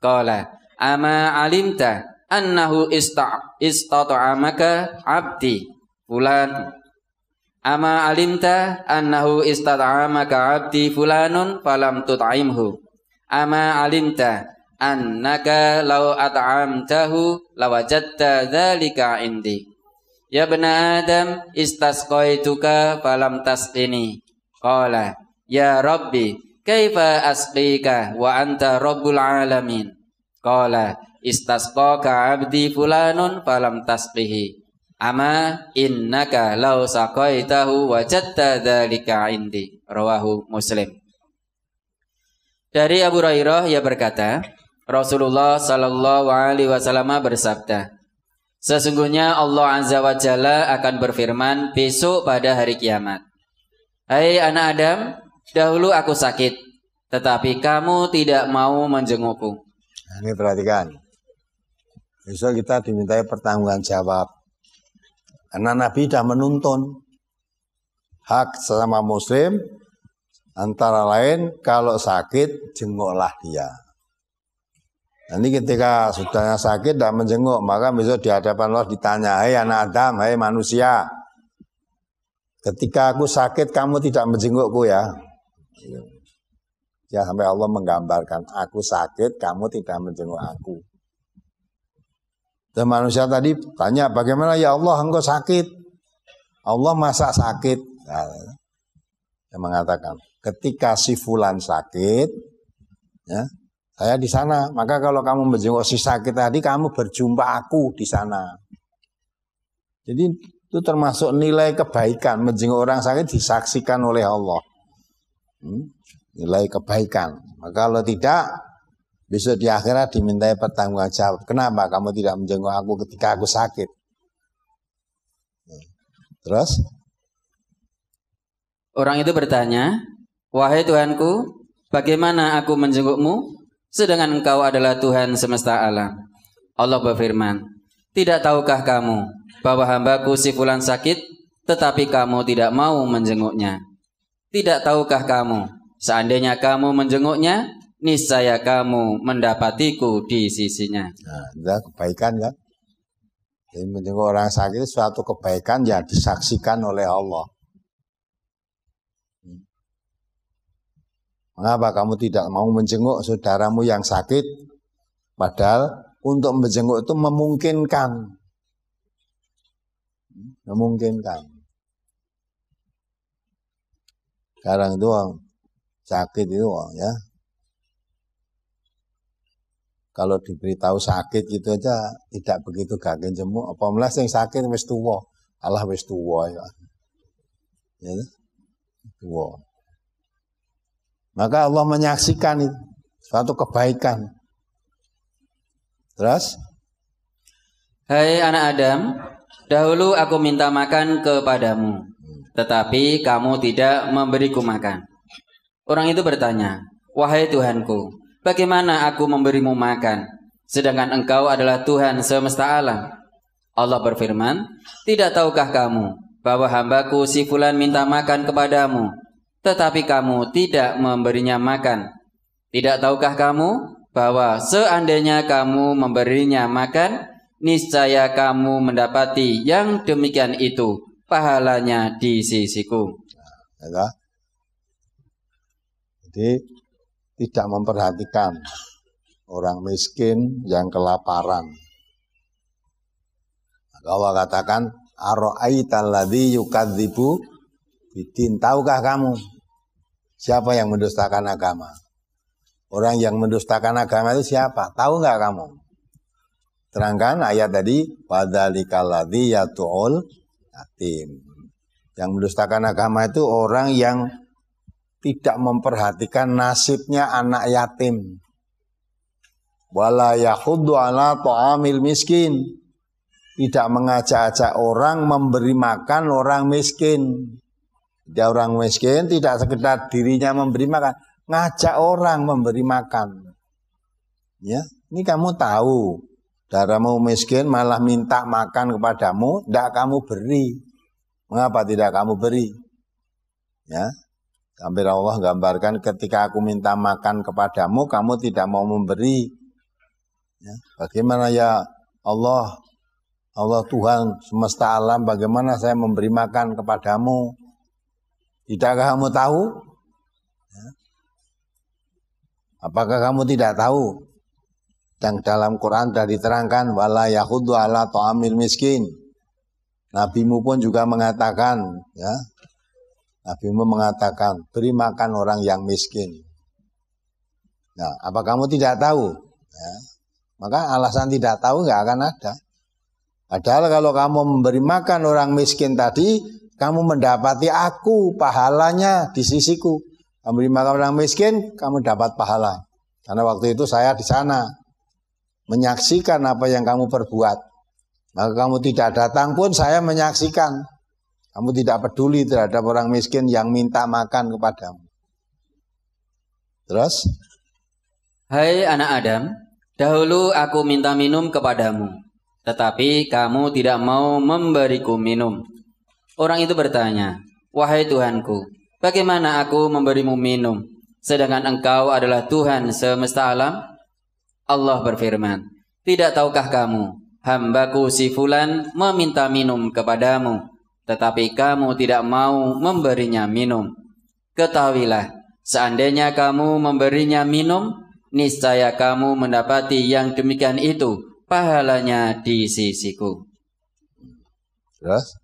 Qala, ama alimta annahu istat'amaka 'abdi fulan. Ama alimta annahu istad'amaka 'abdi fulanun falam tut'imhu. Ama alimta annaka law at'amtahu lawajadta dzalika indi. Ya bani Adam, istasqaituka falam tasqini. Qala, ya Rabbi, kaifa asqika wa anta rabbul alamin? Qala, istasqaka 'abdi fulanun falam tasqihi. Ama innaka law saqaitahu wajadta dzalika indi. Rawahu Muslim. Dari Abu Hurairah ia berkata, Rasulullah sallallahu alaihi wasallam bersabda, Sesungguhnya Allah Azza wa Jalla akan berfirman besok pada hari kiamat. Hai anak Adam, dahulu aku sakit, tetapi kamu tidak mau menjengukku. Nah, ini perhatikan. Besok kita dimintai pertanggungan jawab. Karena Nabi sudah menuntun hak sesama muslim, antara lain kalau sakit jenguklah dia. Nanti ketika sudahnya sakit tidak menjenguk, maka besok di hadapan Allah ditanya, hai anak Adam, hai manusia, ketika aku sakit kamu tidak menjengukku ya. Ya sampai Allah menggambarkan, aku sakit kamu tidak menjenguk aku. Dan manusia tadi tanya, bagaimana ya Allah engkau sakit? Allah masa sakit? Nah, dia mengatakan, ketika si fulan sakit, ya, saya di sana. Maka kalau kamu menjenguk si sakit tadi, kamu berjumpa aku di sana. Jadi itu termasuk nilai kebaikan. Menjenguk orang sakit disaksikan oleh Allah. Nilai kebaikan. Maka kalau tidak, besok di akhirat dimintai pertanggungjawab. Kenapa kamu tidak menjenguk aku ketika aku sakit? Terus? Orang itu bertanya, wahai Tuhanku, bagaimana aku menjengukmu? Sedangkan engkau adalah Tuhan semesta alam. Allah berfirman, tidak tahukah kamu bahwa hambaku si fulan sakit, tetapi kamu tidak mau menjenguknya? Tidak tahukah kamu, seandainya kamu menjenguknya, niscaya kamu mendapatiku di sisinya. Nah, itu kebaikan kan? Jadi menjenguk orang sakit itu suatu kebaikan yang disaksikan oleh Allah. Mengapa kamu tidak mau menjenguk saudaramu yang sakit? Padahal untuk menjenguk itu memungkinkan. Memungkinkan. Sekarang itu sakit itu ya. Kalau diberitahu sakit gitu aja tidak begitu gagen jemuk. Apa malah yang sakit wis tuwa. Allah wis tuwa ya. Ya. Tuwa. Maka Allah menyaksikan itu suatu kebaikan. Terus? Hai anak Adam, dahulu aku minta makan kepadamu, tetapi kamu tidak memberiku makan. Orang itu bertanya, wahai Tuhanku, bagaimana aku memberimu makan, sedangkan engkau adalah Tuhan semesta alam? Allah berfirman, tidak tahukah kamu bahwa hambaku si fulan minta makan kepadamu, tetapi kamu tidak memberinya makan? Tidak tahukah kamu bahwa seandainya kamu memberinya makan, niscaya kamu mendapati yang demikian itu pahalanya di sisiku. Ya, jadi tidak memperhatikan orang miskin yang kelaparan. Allah katakan, ara'aital ladzi yukadzibu bidin. Tahukah kamu siapa yang mendustakan agama? Orang yang mendustakan agama itu siapa? Tahu nggak kamu? Terangkan ayat tadi, padzalikal ladzi yatu'ul yatim. Yang mendustakan agama itu orang yang tidak memperhatikan nasibnya anak yatim. Wala yahuddu ala ta'amil miskin. Tidak mengajak-ajak orang memberi makan orang miskin. Dia orang miskin tidak sekedar dirinya memberi makan, ngajak orang memberi makan. Ya, ini kamu tahu, saudaramu miskin malah minta makan kepadamu, tidak kamu beri. Mengapa tidak kamu beri? Ya, hampir Allah gambarkan ketika aku minta makan kepadamu, kamu tidak mau memberi. Ya, bagaimana ya Allah? Allah Tuhan semesta alam, bagaimana saya memberi makan kepadamu? Tidakkah kamu tahu? Ya. Apakah kamu tidak tahu? Yang dalam Quran sudah diterangkan, wala yahuddu ala ta'amil miskin. Nabimu pun juga mengatakan, ya, Nabimu mengatakan, beri makan orang yang miskin. Nah, apa kamu tidak tahu? Ya. Maka alasan tidak tahu nggak akan ada. Padahal kalau kamu memberi makan orang miskin tadi, kamu mendapati aku pahalanya di sisiku. Kamu beri makan orang miskin, kamu dapat pahala. Karena waktu itu saya di sana menyaksikan apa yang kamu perbuat. Maka kamu tidak datang pun saya menyaksikan. Kamu tidak peduli terhadap orang miskin yang minta makan kepadamu. Terus? Hai anak Adam, dahulu aku minta minum kepadamu, tetapi kamu tidak mau memberiku minum. Orang itu bertanya, wahai Tuhanku, bagaimana aku memberimu minum, sedangkan engkau adalah Tuhan semesta alam? Allah berfirman, tidak tahukah kamu, hambaku si Fulan meminta minum kepadamu, tetapi kamu tidak mau memberinya minum. Ketahuilah, seandainya kamu memberinya minum, niscaya kamu mendapati yang demikian itu pahalanya di sisiku. Terus?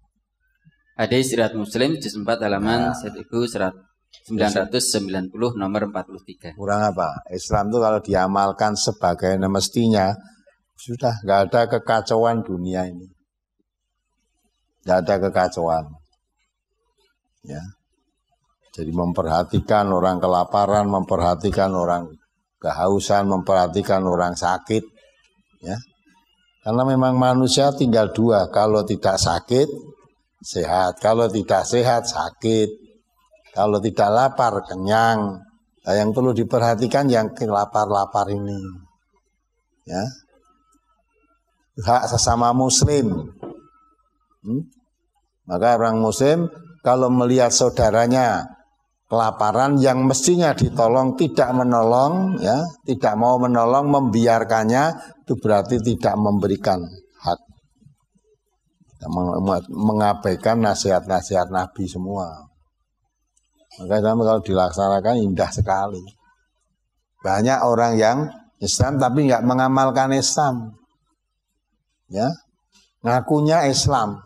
Hadis riwayat Muslim juz 4 halaman 1990 nomor 43. Kurang apa? Islam itu kalau diamalkan sebagaimana mestinya, sudah nggak ada kekacauan dunia ini. Nggak ada kekacauan. Ya. Jadi memperhatikan orang kelaparan, memperhatikan orang kehausan, memperhatikan orang sakit. Ya. Karena memang manusia tinggal dua, kalau tidak sakit, sehat. Kalau tidak sehat, sakit. Kalau tidak lapar, kenyang. Nah, yang perlu diperhatikan yang lapar-lapar ini. Ya. Hak sesama muslim. Maka orang muslim kalau melihat saudaranya kelaparan yang mestinya ditolong tidak menolong, ya, tidak mau menolong, membiarkannya, itu berarti tidak memberikan hak, mengabaikan nasihat-nasihat Nabi semua. Maka kalau dilaksanakan indah sekali. Banyak orang yang Islam tapi nggak mengamalkan Islam, ya, ngakunya Islam.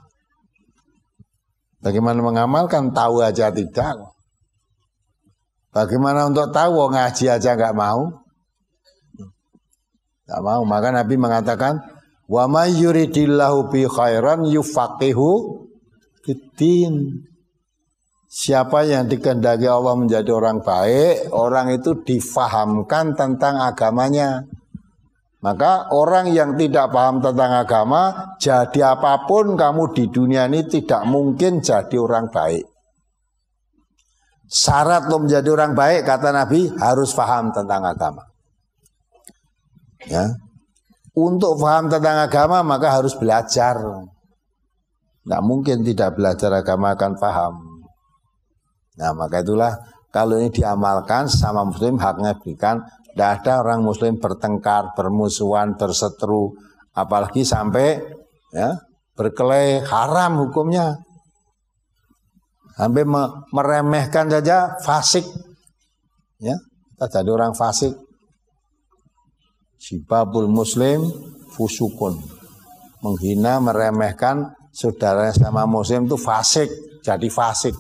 Bagaimana mengamalkan, tahu aja tidak. Bagaimana untuk tahu, ngaji aja nggak mau. Nggak mau. Maka Nabi mengatakan, wa may yuridillahu bi khairan yufaqihu fiddin. Siapa yang dikehendaki Allah menjadi orang baik, orang itu difahamkan tentang agamanya. Maka orang yang tidak paham tentang agama, jadi apapun kamu di dunia ini tidak mungkin jadi orang baik. Syarat lo menjadi orang baik, kata Nabi, harus paham tentang agama. Ya. Untuk paham tentang agama, maka harus belajar. Tidak mungkin tidak belajar agama akan paham. Nah, maka itulah kalau ini diamalkan sama muslim, haknya berikan. Tidak ada orang muslim bertengkar, bermusuhan, berseteru, apalagi sampai ya, berkelahi, haram hukumnya. Sampai meremehkan saja fasik. Ya, kita jadi orang fasik. Sibabul muslim fusukun. Menghina, meremehkan saudara sama muslim itu fasik, jadi fasik.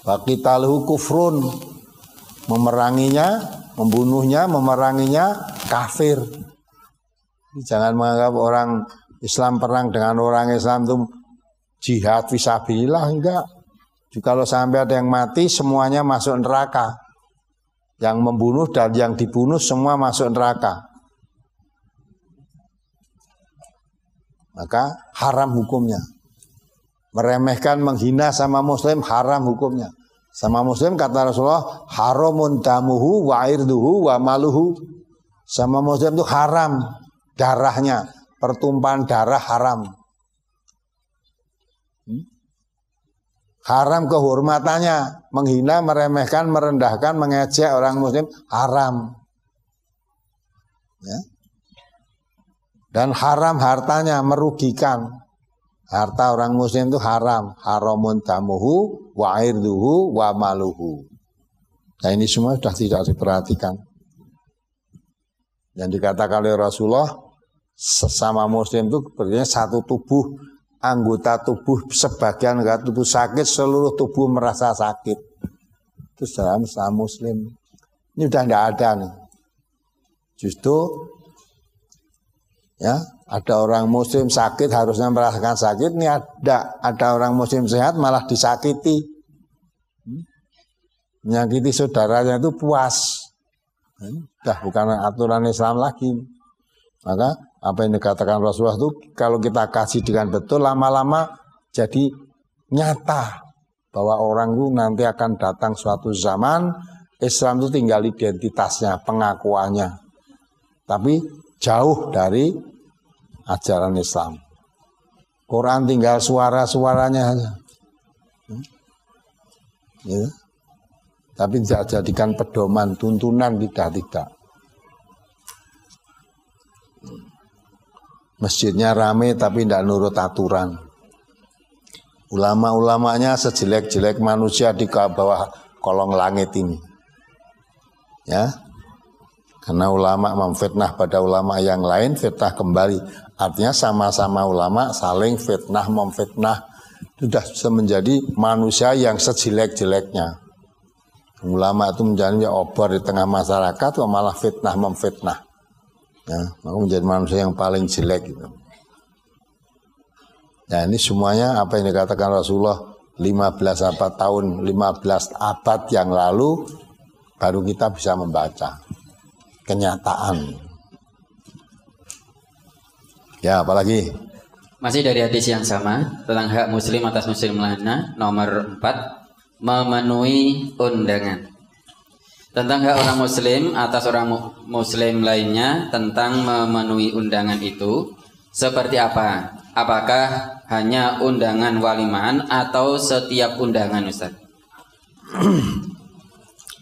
Waqitaluhu kufrun. Memeranginya, membunuhnya, memeranginya kafir. Jangan menganggap orang Islam perang dengan orang Islam itu jihad fisabilillah, enggak. Kalau sampai ada yang mati, semuanya masuk neraka. Yang membunuh dan yang dibunuh semua masuk neraka. Maka haram hukumnya. Meremehkan, menghina sama muslim haram hukumnya. Sama muslim kata Rasulullah, haramun damuhu wa irduhu wa maluhu. Sama muslim itu haram darahnya, pertumpahan darah haram. Haram kehormatannya, menghina, meremehkan, merendahkan, mengejek orang muslim haram. Ya. Dan haram hartanya, merugikan. Harta orang muslim itu haram, haramun damuhu wa irduhu wa maluhu. Nah, ini semua sudah tidak diperhatikan. Yang dikatakan oleh Rasulullah, sesama muslim itu berarti satu tubuh, anggota tubuh sebagian anggota tubuh sakit, seluruh tubuh merasa sakit. Itu dalam sesama muslim. Ini sudah tidak ada nih. Justru ya, ada orang muslim sakit harusnya merasakan sakit, ini ada orang muslim sehat malah disakiti. Menyakiti saudaranya itu puas. Sudah bukan aturan Islam lagi. Maka apa yang dikatakan Rasulullah itu kalau kita kasih dengan betul, lama-lama jadi nyata bahwa orang itu nanti akan datang suatu zaman Islam itu tinggal identitasnya, pengakuannya, tapi jauh dari ajaran Islam. Quran tinggal suara-suaranya saja. Ya. Tapi tidak jadikan pedoman, tuntunan, tidak. Masjidnya rame tapi tidak nurut aturan. Ulama-ulamanya sejelek-jelek manusia di bawah kolong langit ini. Ya. Karena ulama memfitnah pada ulama yang lain, fitnah kembali. Artinya sama-sama ulama saling fitnah memfitnah. Sudah bisa menjadi manusia yang sejelek-jeleknya. Ulama itu menjadi obor di tengah masyarakat, malah fitnah memfitnah. Ya, maka menjadi manusia yang paling jelek gitu. Nah, ini semuanya apa yang dikatakan Rasulullah 15 abad yang lalu baru kita bisa membaca kenyataan. Ya, apalagi? Masih dari hadis yang sama tentang hak muslim atas muslim lainnya, nomor 4, memenuhi undangan. Tentang hak orang muslim atas orang muslim lainnya, tentang memenuhi undangan itu seperti apa? Apakah hanya undangan walimahan atau setiap undangan, Ustaz?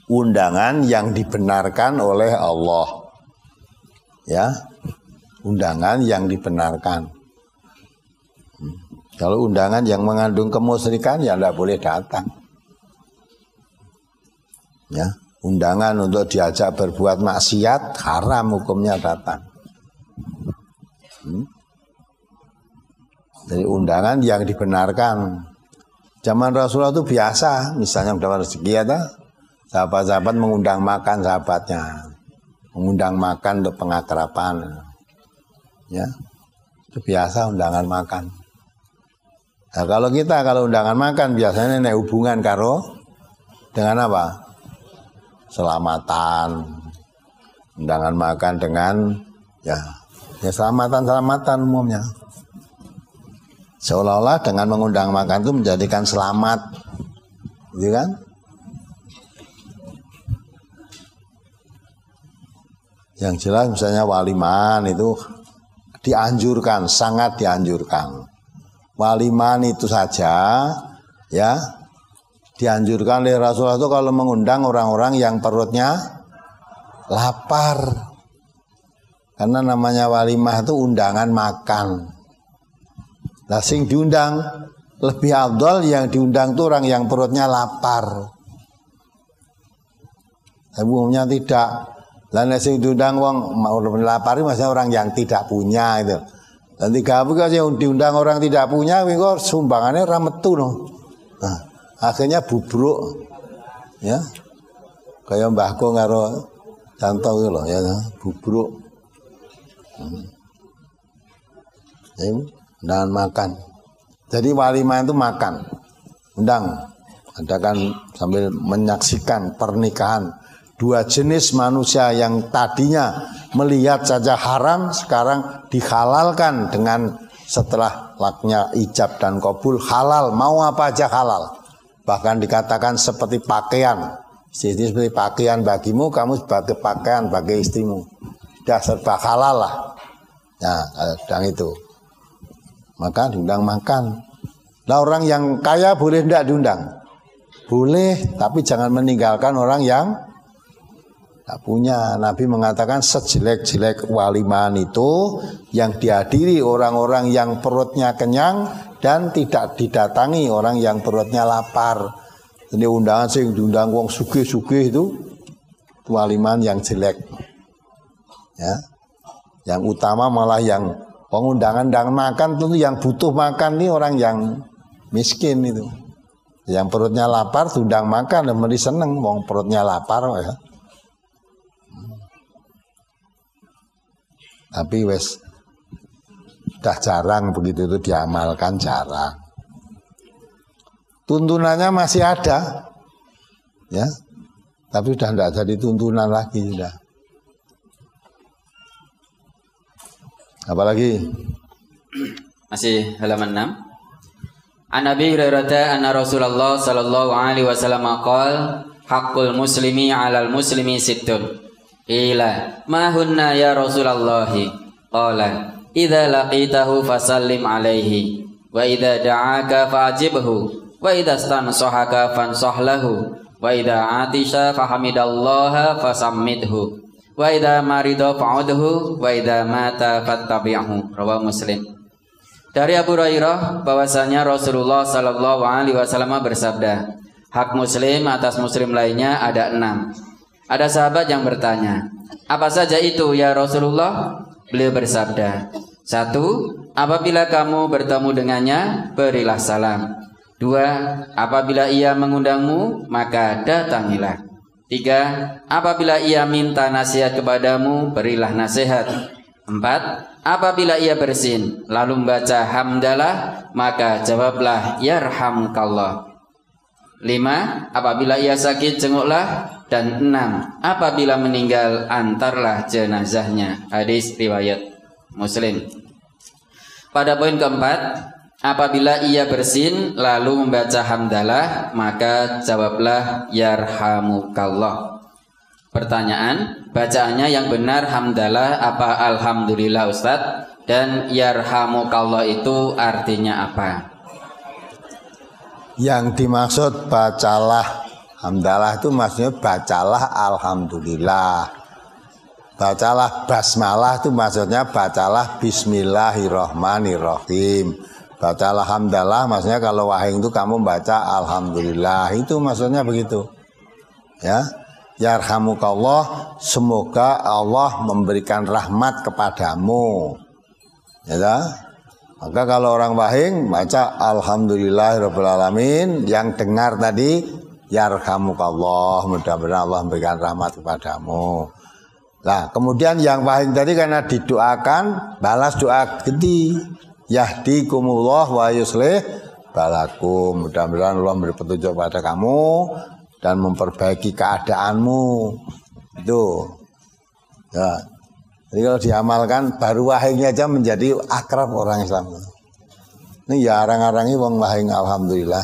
Undangan yang dibenarkan oleh Allah. Ya. Undangan yang dibenarkan. Kalau undangan yang mengandung kemusyrikan ya tidak boleh datang. Ya, undangan untuk diajak berbuat maksiat haram hukumnya datang. Jadi undangan yang dibenarkan. Zaman Rasulullah itu biasa, misalnya dapat rezeki ya, sahabat-sahabat mengundang makan sahabatnya, mengundang makan untuk pengakraban. Ya, itu biasa undangan makan. Nah, kalau undangan makan biasanya nek hubungan karo dengan apa? Selamatan. Undangan makan dengan ya selamatan umumnya. Seolah-olah dengan mengundang makan itu menjadikan selamat. Gitu kan? Yang jelas misalnya walimahan itu dianjurkan, sangat dianjurkan. Walimahan itu saja ya dianjurkan oleh Rasulullah itu kalau mengundang orang-orang yang perutnya lapar. Karena namanya walimah itu undangan makan. Lah sing diundang lebih afdal yang diundang itu orang yang perutnya lapar. Tapi umumnya tidak. Lah nek sing diundang wong mau lapar maksudnya orang yang tidak punya itu. Dan tiga kalau yang diundang orang tidak punya, kok sumbangannya rametu no. Nah, akhirnya bubruk, ya, kayak mbahku ngaro contoh itu loh, ya, bubruk. Dan makan. Jadi walimah itu makan, undang, adakan sambil menyaksikan pernikahan. Dua jenis manusia yang tadinya melihat saja haram sekarang dihalalkan dengan setelah laknya ijab dan qabul halal, mau apa aja halal. Bahkan dikatakan seperti pakaian. Seperti pakaian bagimu, kamu sebagai pakaian bagi istrimu. Sudah serba halal lah. Nah, sedang itu. Maka diundang makan. Nah, orang yang kaya boleh tidak diundang? Boleh, tapi jangan meninggalkan orang yang tak punya. Nabi mengatakan sejelek-jelek walimahan itu yang dihadiri orang-orang yang perutnya kenyang dan tidak didatangi orang yang perutnya lapar. Ini undangan sing diundang wong sugih-sugih itu walimahan yang jelek. Ya. Yang utama malah yang undangan makan itu yang butuh makan nih orang yang miskin itu. Yang perutnya lapar diundang makan dan mesti seneng wong perutnya lapar ya. Tapi wes dah jarang begitu itu diamalkan, jarang. Tuntunannya masih ada, ya, tapi sudah tidak jadi tuntunan lagi sudah. Apalagi? Masih halaman 6. An Abi Hurairah anna Rasulullah sallallahu alaihi wasallam qala haqqul muslimi 'alal muslimi sittun. Ila ma hunna ya Rasulullah? Qala idza laqitahu fasallim alaihi wa idza da'aka fa'ajibhu wa idza stansahaka fansah lahu wa idza atisha fahamidallaha fasammidhu wa idza marida fa'udhu wa idza mata fattabi'hu. Rawahu Muslim. Dari Abu Hurairah bahwasanya Rasulullah sallallahu alaihi wasallam bersabda, hak muslim atas muslim lainnya ada 6. Ada sahabat yang bertanya, apa saja itu ya Rasulullah? Beliau bersabda, 1. Apabila kamu bertemu dengannya, berilah salam. 2. Apabila ia mengundangmu, maka datangilah. 3. Apabila ia minta nasihat kepadamu, berilah nasihat. 4. Apabila ia bersin lalu membaca hamdalah, maka jawablah yarhamkallah. 5. Apabila ia sakit, jenguklah. Dan 6. Apabila meninggal, antarlah jenazahnya. Hadis riwayat Muslim. Pada poin keempat, apabila ia bersin lalu membaca hamdalah, maka jawablah yarhamukallah. Pertanyaan, bacaannya yang benar hamdalah apa alhamdulillah Ustadz? Dan yarhamukallah itu artinya apa? Yang dimaksud bacalah hamdalah itu maksudnya bacalah alhamdulillah. Bacalah basmalah itu maksudnya bacalah bismillahirrahmanirrahim. Bacalah hamdalah maksudnya kalau wahing itu kamu baca alhamdulillah. Itu maksudnya begitu. Ya. Yarhamukallah, semoga Allah memberikan rahmat kepadamu. Ya, maka kalau orang wahing baca alhamdulillahirabbil alamin, yang dengar tadi yarhamukallah, mudah-mudahan Allah memberikan rahmat kepadamu. Nah, kemudian yang wahing tadi karena didoakan, balas doa gede. Yahdikumullah wa yuslih balakum. Mudah-mudahan Allah memberi petunjuk pada kamu dan memperbaiki keadaanmu. Itu ya. Jadi kalau diamalkan baru wahingnya aja menjadi akrab orang Islam. Ini ya arang-arangi wong wahing alhamdulillah.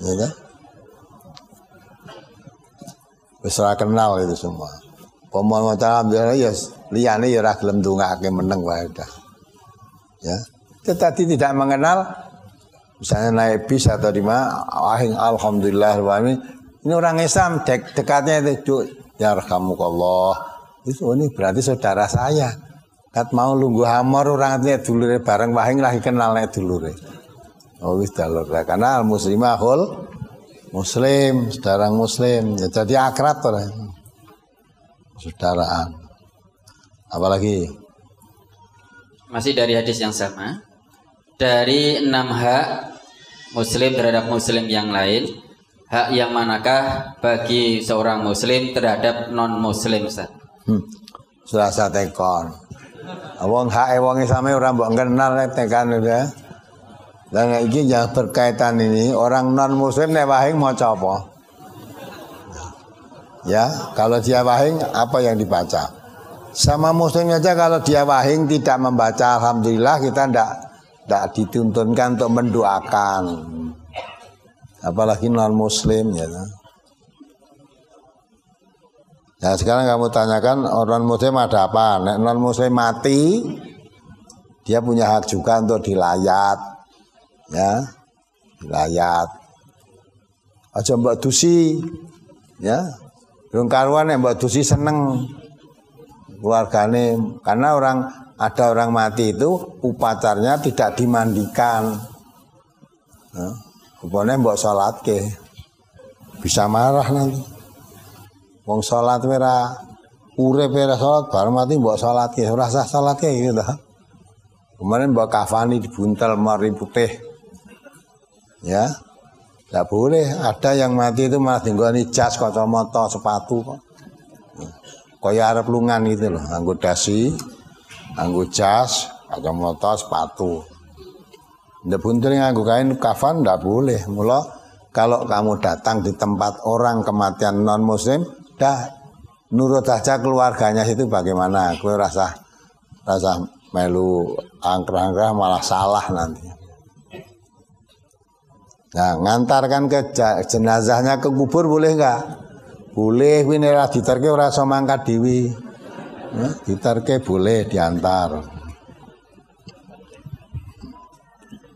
Ya kan? Wis ora kenal itu semua. Pomon alhamdulillah ya liyane ya ora gelem ndongake meneng wae udah. Ya. Tetapi tidak mengenal. Misalnya naik bis atau di mana, wahing alhamdulillah, ini orang Islam dekatnya itu yarhamukallah. Itu ini berarti saudara saya. Kat mau lungguh hamor orang itu dulure bareng wahing lagi kenal nek dulure. Oh wis dalur karena al muslimahul muslim, saudara muslim. Ya, jadi akrab to. Saudaraan. Apalagi masih dari hadis yang sama. Dari 6 hak muslim terhadap muslim yang lain, hak yang manakah bagi seorang muslim terhadap non muslim, Ustaz? Sudah saya tekon. Wong hak wong Islam ora mbok kenal nek tekan ya. Dan iki yang berkaitan ini orang non muslim nek wahing maca apa? Ya, kalau dia wahing apa yang dibaca? Sama muslim aja kalau dia wahing tidak membaca alhamdulillah, kita tidak dituntunkan untuk mendoakan, apalagi non muslim ya. Nah sekarang kamu tanyakan orang muslim ada apa? Nek non muslim mati, dia punya hak juga untuk dilayat, ya, dilayat. Aja mbak dusi, ya, belum karuan ya mbak dusi seneng keluargane, karena ada orang mati itu upacaranya tidak dimandikan. Upane mbok salatke. Bisa marah nanti. Wong salat ora urip ora salat bareng mati mbok salatke, ora sah salatke gitu ta. Kemarin mbok kafani dibuntel mari putih. Ya. Enggak boleh, ada yang mati itu malah dinggoni jas, kacamata, sepatu kok. Kaya arep lungan gitu loh, nganggo dasi. Nganggo jas, kacamata, sepatu. Ndak buntel nganggo kain kafan ndak boleh. Mula kalau kamu datang di tempat orang kematian non muslim, dah nurut aja keluarganya itu bagaimana? Kowe rasa melu angkrah-angkrah malah salah nanti. Nah, ngantarkan ke jenazahnya ke kubur boleh enggak? Boleh, kuwi nek diterke ora iso mangkat dhewe. Ya, diterke boleh diantar.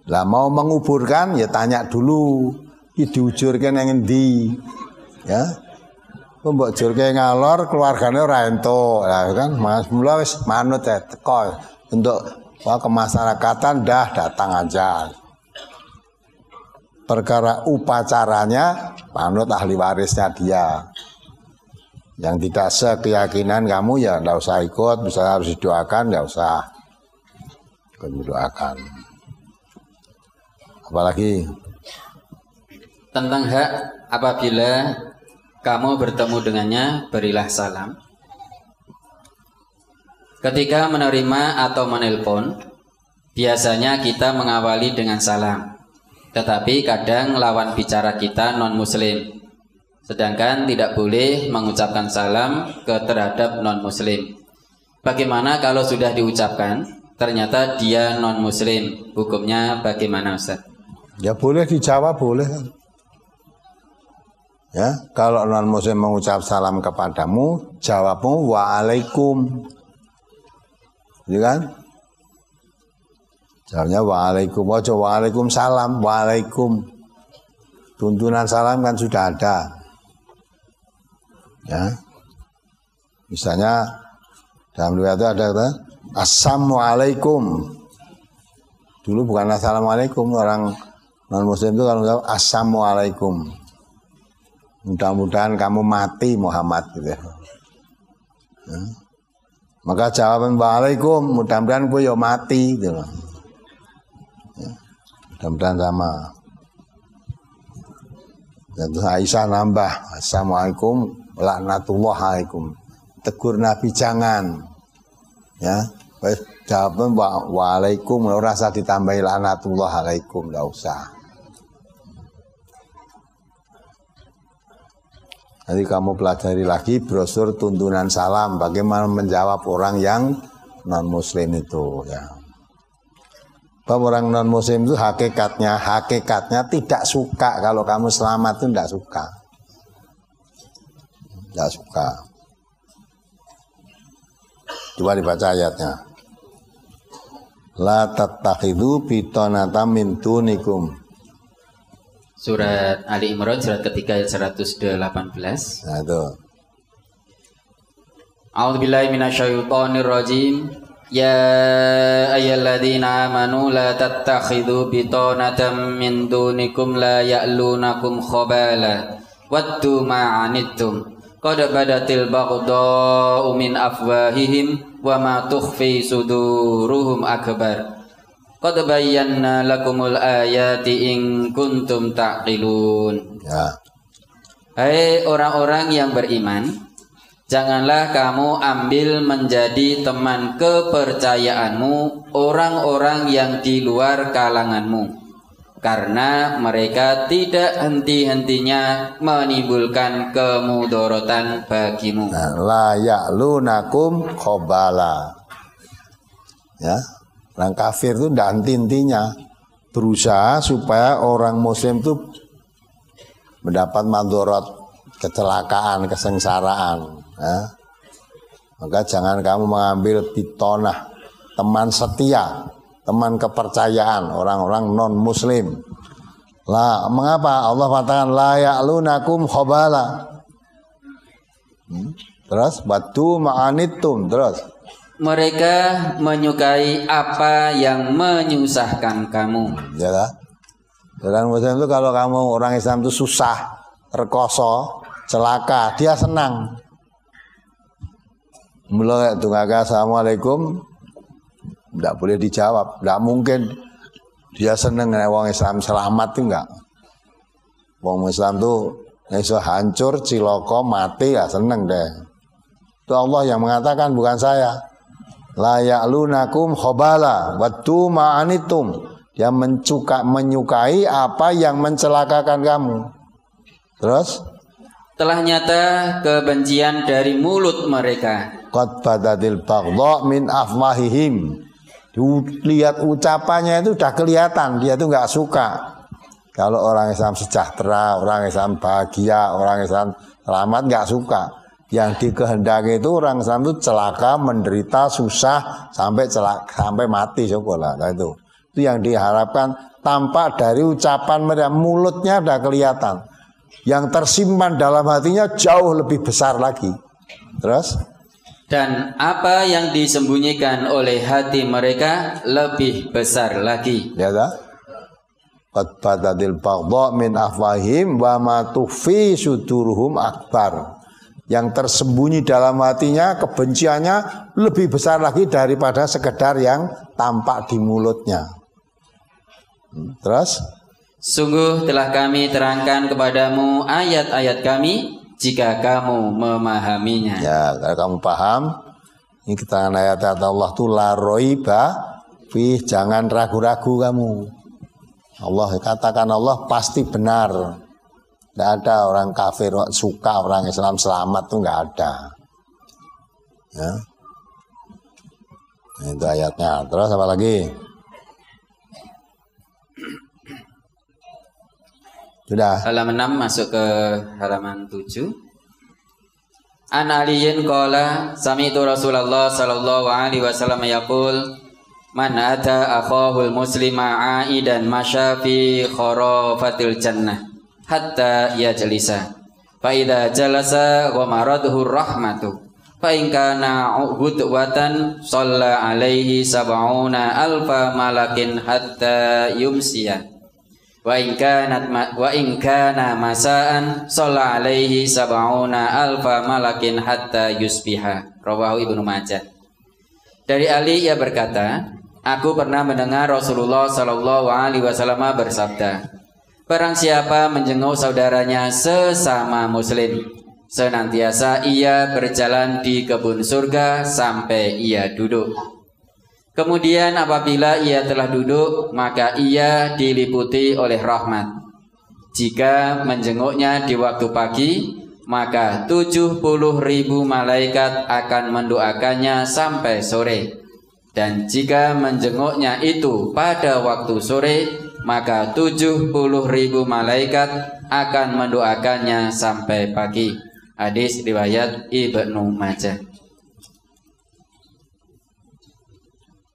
Lah mau menguburkan ya tanya dulu, iki diujurke nang endi? Ya. Mbok jurke ngalor keluargane ora entuk. Lah kan Mas mula wis manut ya teko untuk kemasyarakatan dah datang aja. Perkara upacaranya panut ahli warisnya dia. Yang tidak sekeyakinan kamu ya enggak usah ikut, misalnya harus didoakan enggak usah. Didoakan. Apalagi tentang hak apabila kamu bertemu dengannya, berilah salam. Ketika menerima atau menelpon, biasanya kita mengawali dengan salam. Tetapi kadang lawan bicara kita non-muslim. Sedangkan tidak boleh mengucapkan salam terhadap non-muslim. Bagaimana kalau sudah diucapkan, ternyata dia non-muslim? Hukumnya bagaimana, Ustaz? Ya boleh dijawab, boleh. Ya, kalau non muslim mengucap salam kepadamu, jawabmu waalaikum. Ya kan? Jawabnya waalaikum. Ojo waalaikumsalam, waalaikum. Tuntunan salam kan sudah ada. Ya. Misalnya dalam riwayat itu ada kata assalamualaikum. Dulu bukan assalamualaikum, orang non muslim itu kalau jawab assalamualaikum. Mudah-mudahan kamu mati Muhammad gitu ya. Maka jawaban waalaikum, mudah-mudahan gue ya mati gitu. Ya. Mudah-mudahan sama. Dan terus Aisyah nambah assalamualaikum laknatullah alaikum. Tegur Nabi jangan. Ya. Jawaban waalaikum ora usah ditambahi laknatullah alaikum, enggak usah. Nanti kamu pelajari lagi brosur tuntunan salam, bagaimana menjawab orang yang non muslim itu ya. Bahwa orang non muslim itu hakikatnya tidak suka kalau kamu selamat itu tidak suka. Tidak suka. Coba dibaca ayatnya. La tattakhidhu bitonatan min dunikum. Surat Ali Imran surat ketiga ayat 118. Nah itu. A'udzubillahi minasyaitonir rajim. Ya ayyuhalladzina amanu la tattakhidhu bitonatan min dunikum la ya'lunakum khabala waddu ma 'anittum qad badatil baghdha'u min afwahihim wa ma tukhfi suduruhum akbar. Qad bayyana lakumul ayati in kuntum taqilun. Ya. Hai orang-orang yang beriman, janganlah kamu ambil menjadi teman kepercayaanmu orang-orang yang di luar kalanganmu, karena mereka tidak henti-hentinya menimbulkan kemudorotan bagimu. Nah, la ya'lunakum khabala. Ya. Orang kafir itu tidak henti-hentinya berusaha supaya orang muslim itu mendapat madorot, kecelakaan, kesengsaraan. Ya. Maka jangan kamu mengambil bitonah, teman setia, teman kepercayaan orang-orang non muslim. Lah, mengapa Allah katakan la ya'lunakum khabala? Terus batu ma'anittum, terus mereka menyukai apa yang menyusahkan kamu. Ya lah. Orang muslim itu kalau kamu orang Islam itu susah, rekoso, celaka, dia senang. Mulai tunggaga assalamualaikum, tidak boleh dijawab, tidak mungkin dia senang nek wong Islam selamat itu enggak. Wong Islam itu iso hancur, ciloko, mati ya seneng deh. Itu Allah yang mengatakan, bukan saya. La ya'lunakum khabala wattu ma'anitum. Dia menyukai apa yang mencelakakan kamu. Terus telah nyata kebencian dari mulut mereka. Qad badatil baghdha min afwahihim. Lihat ucapannya itu udah kelihatan dia itu nggak suka. Kalau orang Islam sejahtera, orang Islam bahagia, orang Islam selamat, nggak suka. Yang dikehendaki itu orang Islam itu celaka, menderita, susah sampai mati syukurlah. Nah, itu yang diharapkan. Tampak dari ucapan mereka, mulutnya udah kelihatan. Yang tersimpan dalam hatinya jauh lebih besar lagi. Terus? Dan apa yang disembunyikan oleh hati mereka lebih besar lagi. Ya tak? Qad badatil baghdha min afwahim wa ma tukhfi suduruhum akbar. Yang tersembunyi dalam hatinya kebenciannya lebih besar lagi daripada sekedar yang tampak di mulutnya. Terus? Sungguh telah kami terangkan kepadamu ayat-ayat kami jika kamu memahaminya. Ya, kalau kamu paham, ini keterangan ayat-ayat Allah itu la roiba fi, jangan ragu-ragu kamu. Allah katakan Allah pasti benar. Tidak ada orang kafir suka orang Islam selamat, itu nggak ada. Ya. Itu ayatnya. Terus apa lagi? Sudah. Halaman 6 masuk ke halaman 7. An Aliyin qala sami'tu Rasulullah sallallahu alaihi wasallam yaqul man ata akhahul muslima aidan masya fi kharafatil jannah hatta yajlisa fa idza jalasa wa maradhu rahmatu fa in kana hudwatan shalla alaihi sab'una alfa malakin hatta yumsiya wa in kana masaan shalla alaihi sab'una alfa malakin hatta yusbiha. Rawahu Ibnu Majah. Dari Ali ia berkata, aku pernah mendengar Rasulullah sallallahu alaihi wasallam bersabda, barang siapa menjenguk saudaranya sesama muslim, senantiasa ia berjalan di kebun surga sampai ia duduk. Kemudian apabila ia telah duduk, maka ia diliputi oleh rahmat. Jika menjenguknya di waktu pagi, maka 70.000 malaikat akan mendoakannya sampai sore. Dan jika menjenguknya itu pada waktu sore, maka 70.000 malaikat akan mendoakannya sampai pagi. Hadis riwayat Ibnu Majah.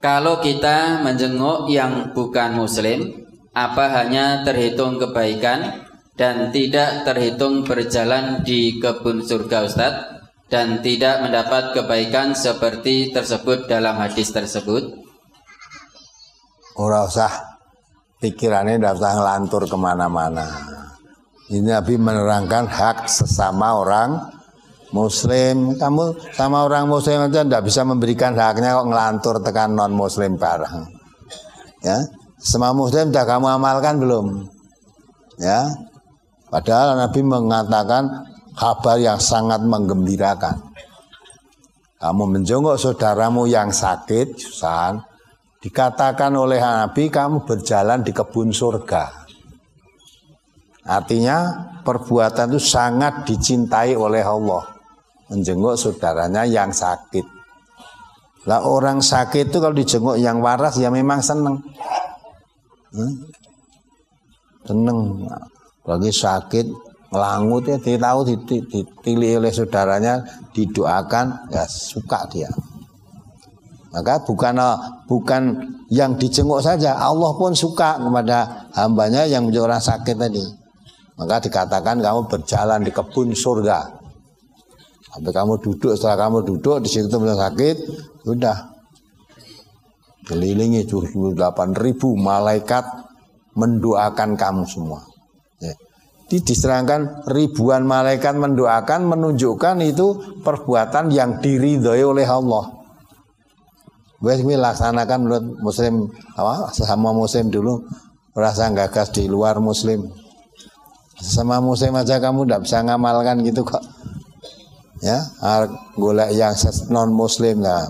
Kalau kita menjenguk yang bukan muslim, apa hanya terhitung kebaikan dan tidak terhitung berjalan di kebun surga Ustadz, dan tidak mendapat kebaikan seperti tersebut dalam hadis tersebut? Ora usah pikirannya, tidak usah ngelantur kemana-mana. Ini Nabi menerangkan hak sesama orang Muslim. Kamu sama orang Muslim aja tidak bisa memberikan haknya, kok ngelantur tekan non Muslim bareng. Ya, semua Muslim sudah kamu amalkan belum? Ya, padahal Nabi mengatakan kabar yang sangat menggembirakan. Kamu menjenguk saudaramu yang sakit, Susan, dikatakan oleh Nabi kamu berjalan di kebun surga. Artinya perbuatan itu sangat dicintai oleh Allah. Menjenguk saudaranya yang sakit. Lah orang sakit itu kalau dijenguk yang waras ya memang seneng. Seneng. Lagi sakit, ngelangut ya, dia tahu dipilih oleh saudaranya, didoakan, ya suka dia. Maka bukan yang dijenguk saja, Allah pun suka kepada hambanya yang menjadi orang sakit tadi. Maka dikatakan kamu berjalan di kebun surga. Sampai kamu duduk, setelah kamu duduk di situ teman sakit, sudah kelilingi 8.000 malaikat mendoakan kamu semua. Ya. Diserangkan ribuan malaikat mendoakan, menunjukkan itu perbuatan yang diridhoi oleh Allah. Wes laksanakan menurut Muslim, sesama Muslim dulu, merasa gagas di luar Muslim. Sesama Muslim aja kamu tidak bisa ngamalkan gitu kok. Ya, golek yang non Muslim lah.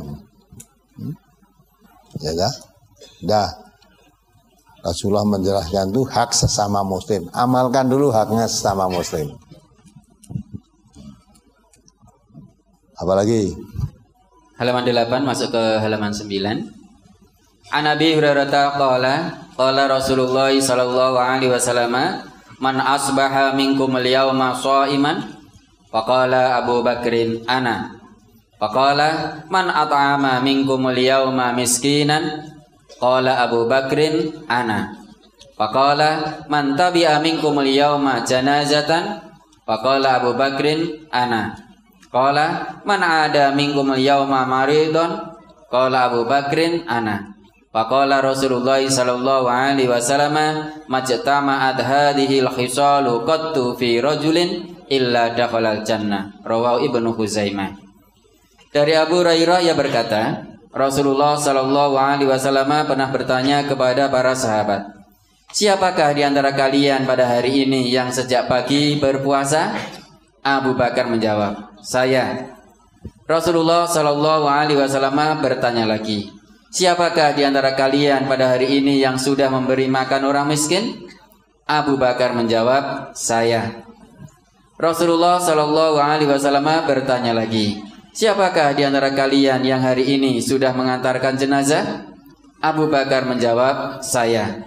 Ya dah. Rasulullah menjelaskan itu hak sesama Muslim. Amalkan dulu haknya sesama Muslim. Apalagi? Halaman 8 masuk ke halaman 9. An Abi Hurairah qala Rasulullah sallallahu alaihi wasallam, man asbaha minkum al-yawma sha'iman faqala Abu Bakrin ana. Faqala man at'ama minkum al-yawma miskinan qala Abu Bakrin ana. Faqala man tabi'a minkum al-yawma janazatan faqala Abu Bakrin ana. Qala man ada minkum al-yawma maridun qala Abu Bakrin ana. Faqala Rasulullah sallallahu alaihi wasallam, majtama'at hadhihi al-khisalu qattu fi rajulin illa dakhala al-jannah. Rawahu Ibnu Huzaimah. Dari Abu Hurairah ia berkata, Rasulullah sallallahu alaihi wasallam pernah bertanya kepada para sahabat, siapakah di antara kalian pada hari ini yang sejak pagi berpuasa? Abu Bakar menjawab, saya. Rasulullah sallallahu alaihi wasallam bertanya lagi, siapakah di antara kalian pada hari ini yang sudah memberi makan orang miskin? Abu Bakar menjawab, saya. Rasulullah sallallahu alaihi wasallam bertanya lagi, siapakah di antara kalian yang hari ini sudah mengantarkan jenazah? Abu Bakar menjawab, saya.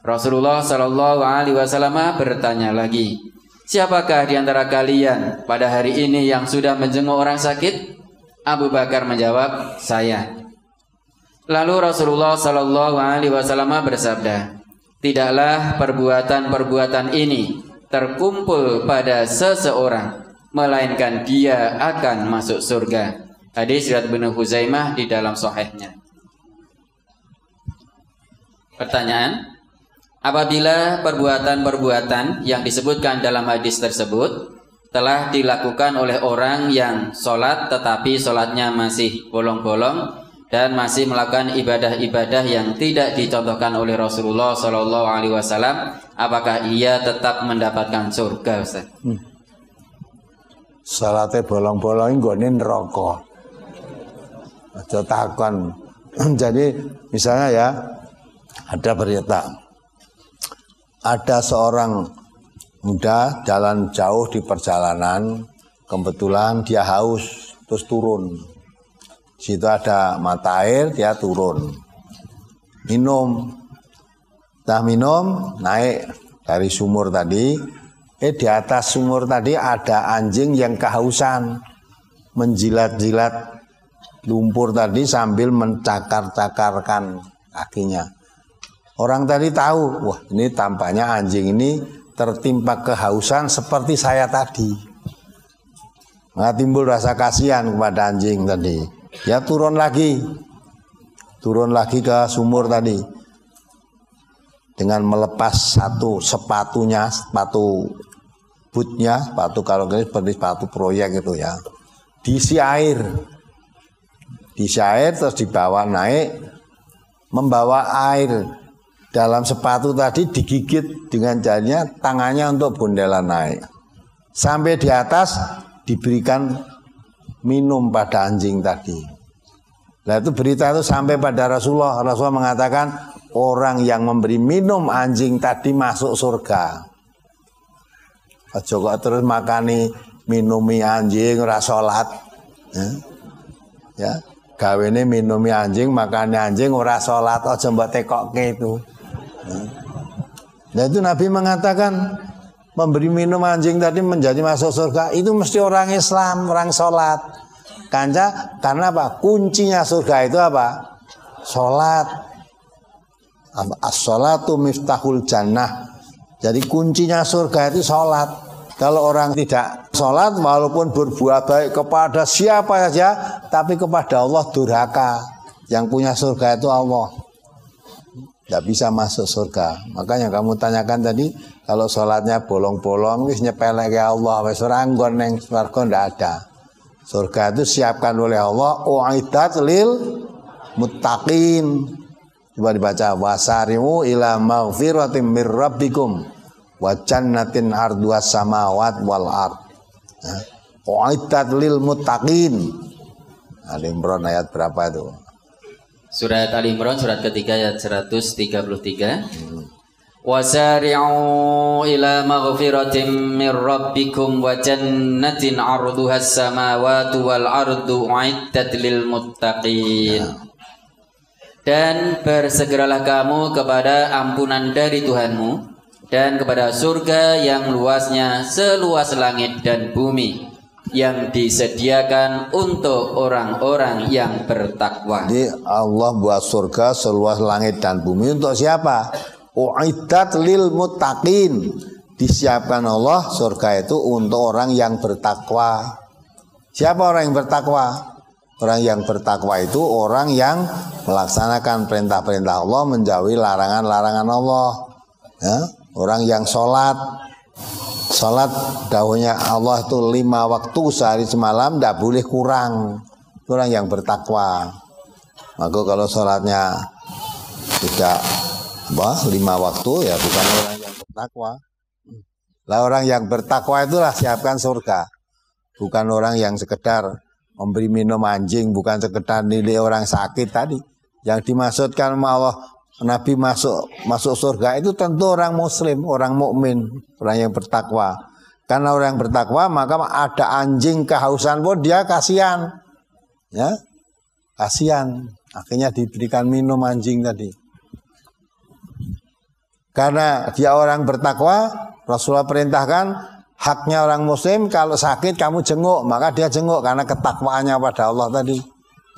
Rasulullah sallallahu alaihi wasallam bertanya lagi, siapakah di antara kalian pada hari ini yang sudah menjenguk orang sakit? Abu Bakar menjawab, saya. Lalu Rasulullah sallallahu alaihi wasallam bersabda, tidaklah perbuatan-perbuatan ini terkumpul pada seseorang melainkan dia akan masuk surga. Hadis riwayat Ibnu Huzaimah di dalam sahihnya. Pertanyaan, apabila perbuatan-perbuatan yang disebutkan dalam hadis tersebut telah dilakukan oleh orang yang sholat tetapi sholatnya masih bolong-bolong dan masih melakukan ibadah-ibadah yang tidak dicontohkan oleh Rasulullah Shallallahu Alaihi Wasallam, apakah ia tetap mendapatkan surga, Ustaz? Salatnya bolong-bolong nggone neraka. Aja takon. Jadi misalnya ya, ada berita, ada seorang muda jalan jauh di perjalanan, kebetulan dia haus, terus turun. Situ ada mata air, dia turun, minum. Nah minum, naik dari sumur tadi. Di atas sumur tadi ada anjing yang kehausan, menjilat-jilat lumpur tadi sambil mencakar-cakarkan kakinya. Orang tadi tahu, wah ini tampaknya anjing ini tertimpa kehausan seperti saya tadi. Maka timbul rasa kasihan kepada anjing tadi. Ya turun lagi ke sumur tadi dengan melepas sepatunya, sepatu bootnya, sepatu kalau ini seperti sepatu proyek itu ya, diisi air terus dibawa naik, membawa air dalam sepatu tadi digigit dengan jarinya, tangannya untuk bondelan naik sampai di atas, diberikan minum pada anjing tadi. Nah itu berita itu sampai pada Rasulullah. Rasulullah mengatakan orang yang memberi minum anjing tadi masuk surga. Aja kok terus makani minumi anjing ora salat. Ya, gawene minumi anjing, makani anjing ora salat, aja mbok tekokke itu. Nah itu Nabi mengatakan memberi minum anjing tadi menjadi masuk surga, itu mesti orang Islam, orang sholat. Karena apa? Kuncinya surga itu apa? Sholat. As-sholatu miftahul jannah. Jadi kuncinya surga itu sholat. Kalau orang tidak sholat, walaupun berbuat baik kepada siapa saja, tapi kepada Allah durhaka. Yang punya surga itu Allah. Tidak bisa masuk surga. Makanya kamu tanyakan tadi, kalau sholatnya bolong-bolong, wis nyepelek ya Allah, wis ora nggon ning swarga ndak ada. Surga itu siapkan oleh Allah, uiddat lil muttaqin. Coba dibaca, wasari'u ila maghfiratin mir rabbikum wa jannatin arduhas samawat wal ard. Uiddat lil muttaqin. Ali Imran ayat berapa itu? Surat Ali Imran surat ketiga ayat 133. Wasari'u ila maghfiratin min rabbikum wa jannatin 'arduhas samawati wal ardu u'iddat lil muttaqin. Dan bersegeralah kamu kepada ampunan dari Tuhanmu dan kepada surga yang luasnya seluas langit dan bumi, yang disediakan untuk orang-orang yang bertakwa. Jadi Allah buat surga seluas langit dan bumi untuk siapa? U'iddat lil muttaqin. Disiapkan Allah surga itu untuk orang yang bertakwa. Siapa orang yang bertakwa? Orang yang bertakwa itu orang yang melaksanakan perintah-perintah Allah, menjauhi larangan-larangan Allah. Ya? Orang yang sholat dahulunya Allah itu 5 waktu sehari semalam, tidak boleh kurang. Itu orang yang bertakwa. Maka kalau sholatnya tidak 5 waktu, ya bukan orang yang bertakwa. Lah orang yang bertakwa itulah siapkan surga. Bukan orang yang sekedar memberi minum anjing, bukan sekedar nilai orang sakit tadi. Yang dimaksudkan Allah Nabi masuk surga itu tentu orang muslim, orang mukmin, orang yang bertakwa. Karena orang yang bertakwa maka ada anjing kehausan pun dia kasihan. Ya. Kasihan. Akhirnya diberikan minum anjing tadi. Karena dia orang bertakwa, Rasulullah perintahkan haknya orang muslim kalau sakit kamu jenguk, maka dia jenguk karena ketakwaannya pada Allah tadi.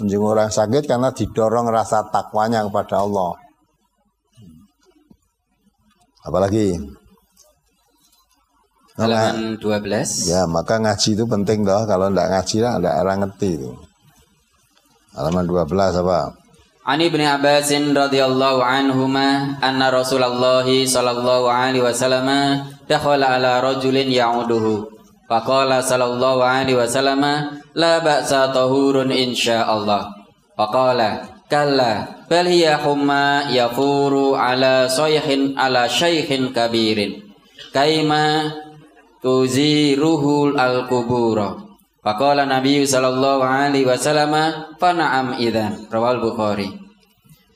Menjenguk orang sakit karena didorong rasa takwanya kepada Allah. Apalagi? Halaman 12. Ya, maka ngaji itu penting loh. Kalau enggak ngaji lah enggak orang ngerti itu. Halaman 12 apa? Ani bin Abbas radhiyallahu anhuma anna Rasulullah sallallahu alaihi wasallam dakhala ala rajulin ya'uduhu. Faqala sallallahu alaihi wasallam la ba'sa tahurun insyaallah. Faqala kalla bal hiya humma yafuru ala shaykhin kabirin kaima tuziruhul al-kubura. Faqala Nabi sallallahu alaihi wasallam fa na'am idzan. Rawal Bukhari.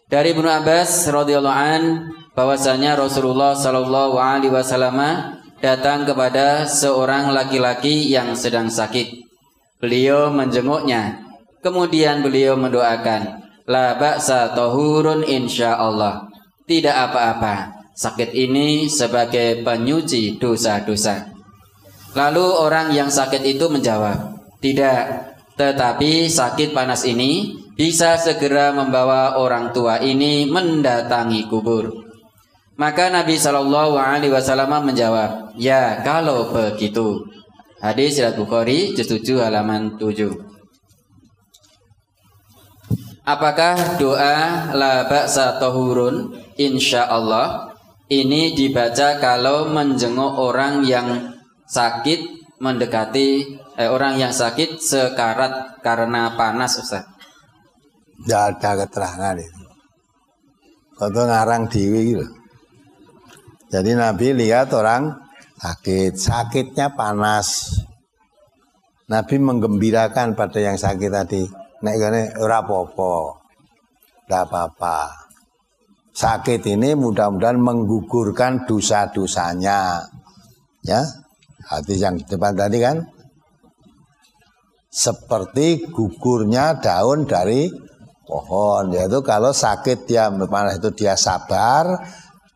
Dari Ibnu Abbas radhiyallahu an bahwasanya Rasulullah sallallahu alaihi wasallam datang kepada seorang laki-laki yang sedang sakit. Beliau menjenguknya. Kemudian beliau mendoakan, la ba'sa tahurun insyaallah. Tidak apa-apa. Sakit ini sebagai penyuci dosa-dosa. Lalu orang yang sakit itu menjawab, tidak, tetapi sakit panas ini bisa segera membawa orang tua ini mendatangi kubur. Maka Nabi Shallallahu Alaihi Wasallam menjawab, ya kalau begitu. Hadis riwayat Bukhari juz 7 halaman 7. Apakah doa la ba'sa tahurun insyaallah ini dibaca kalau menjenguk orang yang sakit mendekati orang yang sakit sekarat karena panas, Ustaz? Tidak ada keterangan itu. Itu ngarang dewi gitu. Jadi Nabi lihat orang sakitnya panas. Nabi menggembirakan pada yang sakit tadi. Nek gane ora apa-apa. Enggak apa-apa. Sakit ini mudah-mudahan menggugurkan dosa-dosanya. Ya. Hadis yang di depan tadi kan seperti gugurnya daun dari pohon, yaitu kalau sakit dia panas itu dia sabar,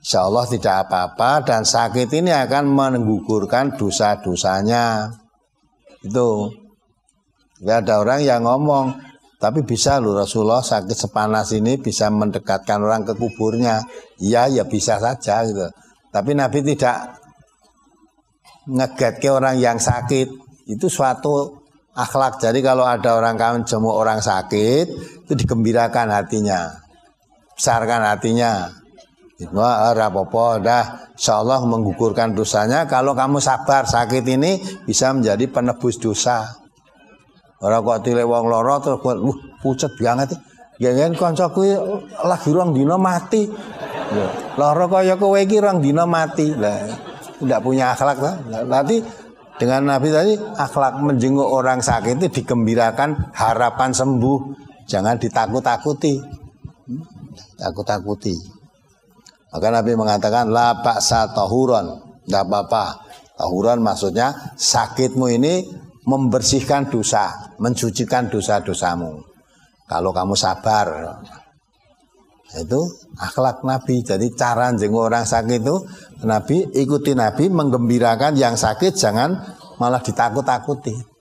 insya Allah tidak apa-apa, dan sakit ini akan menggugurkan dosa-dosanya. Itu nggak ada orang yang ngomong, tapi bisa loh Rasulullah sakit sepanas ini bisa mendekatkan orang ke kuburnya. Iya ya bisa saja gitu. Tapi Nabi tidak ngeget ke orang yang sakit. Itu suatu akhlak. Jadi kalau ada orang kawin jenguk orang sakit, itu digembirakan hatinya, besarkan hatinya. Wah, rapopo, dah, insyaallah menggugurkan dosanya. Kalau kamu sabar, sakit ini bisa menjadi penebus dosa. Orang kok tilek wong loro terus pucet banget. Yen kancaku lagi rong dina mati. Loro kaya kowe iki rong dina mati. Lah tidak punya akhlak lah. Nanti dengan Nabi tadi akhlak menjenguk orang sakit itu digembirakan harapan sembuh, jangan ditakut-takuti. Takut-takuti. Maka Nabi mengatakan la ba'sa tahuron, tidak apa-apa. Tahuron maksudnya sakitmu ini membersihkan dosa, mensucikan dosa-dosamu. Kalau kamu sabar, itu akhlak Nabi. Jadi cara jenguk orang sakit itu Nabi, ikuti Nabi, menggembirakan yang sakit, jangan malah ditakut-takuti.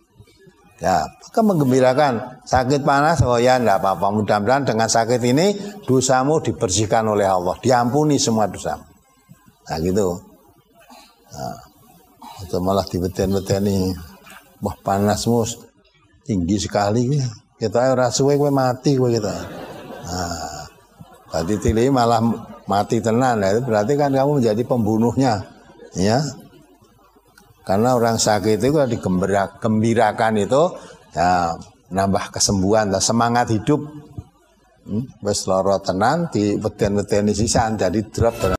Ya, maka menggembirakan. Sakit panas, oh ya enggak apa-apa. Mudah-mudahan dengan sakit ini dosamu dibersihkan oleh Allah, diampuni semua dosamu. Nah gitu. Nah, itu malah dibeten-beteni. Wah panasmu tinggi sekali. Kita ora suwe kowe mati kowe kita. Nah, berarti tilih malah mati tenan. Nah, itu berarti kan kamu menjadi pembunuhnya. Ya. Karena orang sakit itu kalau digembirakan itu ya nambah kesembuhan, semangat hidup. Wes lara tenan di weden-wedeni sisan jadi drop.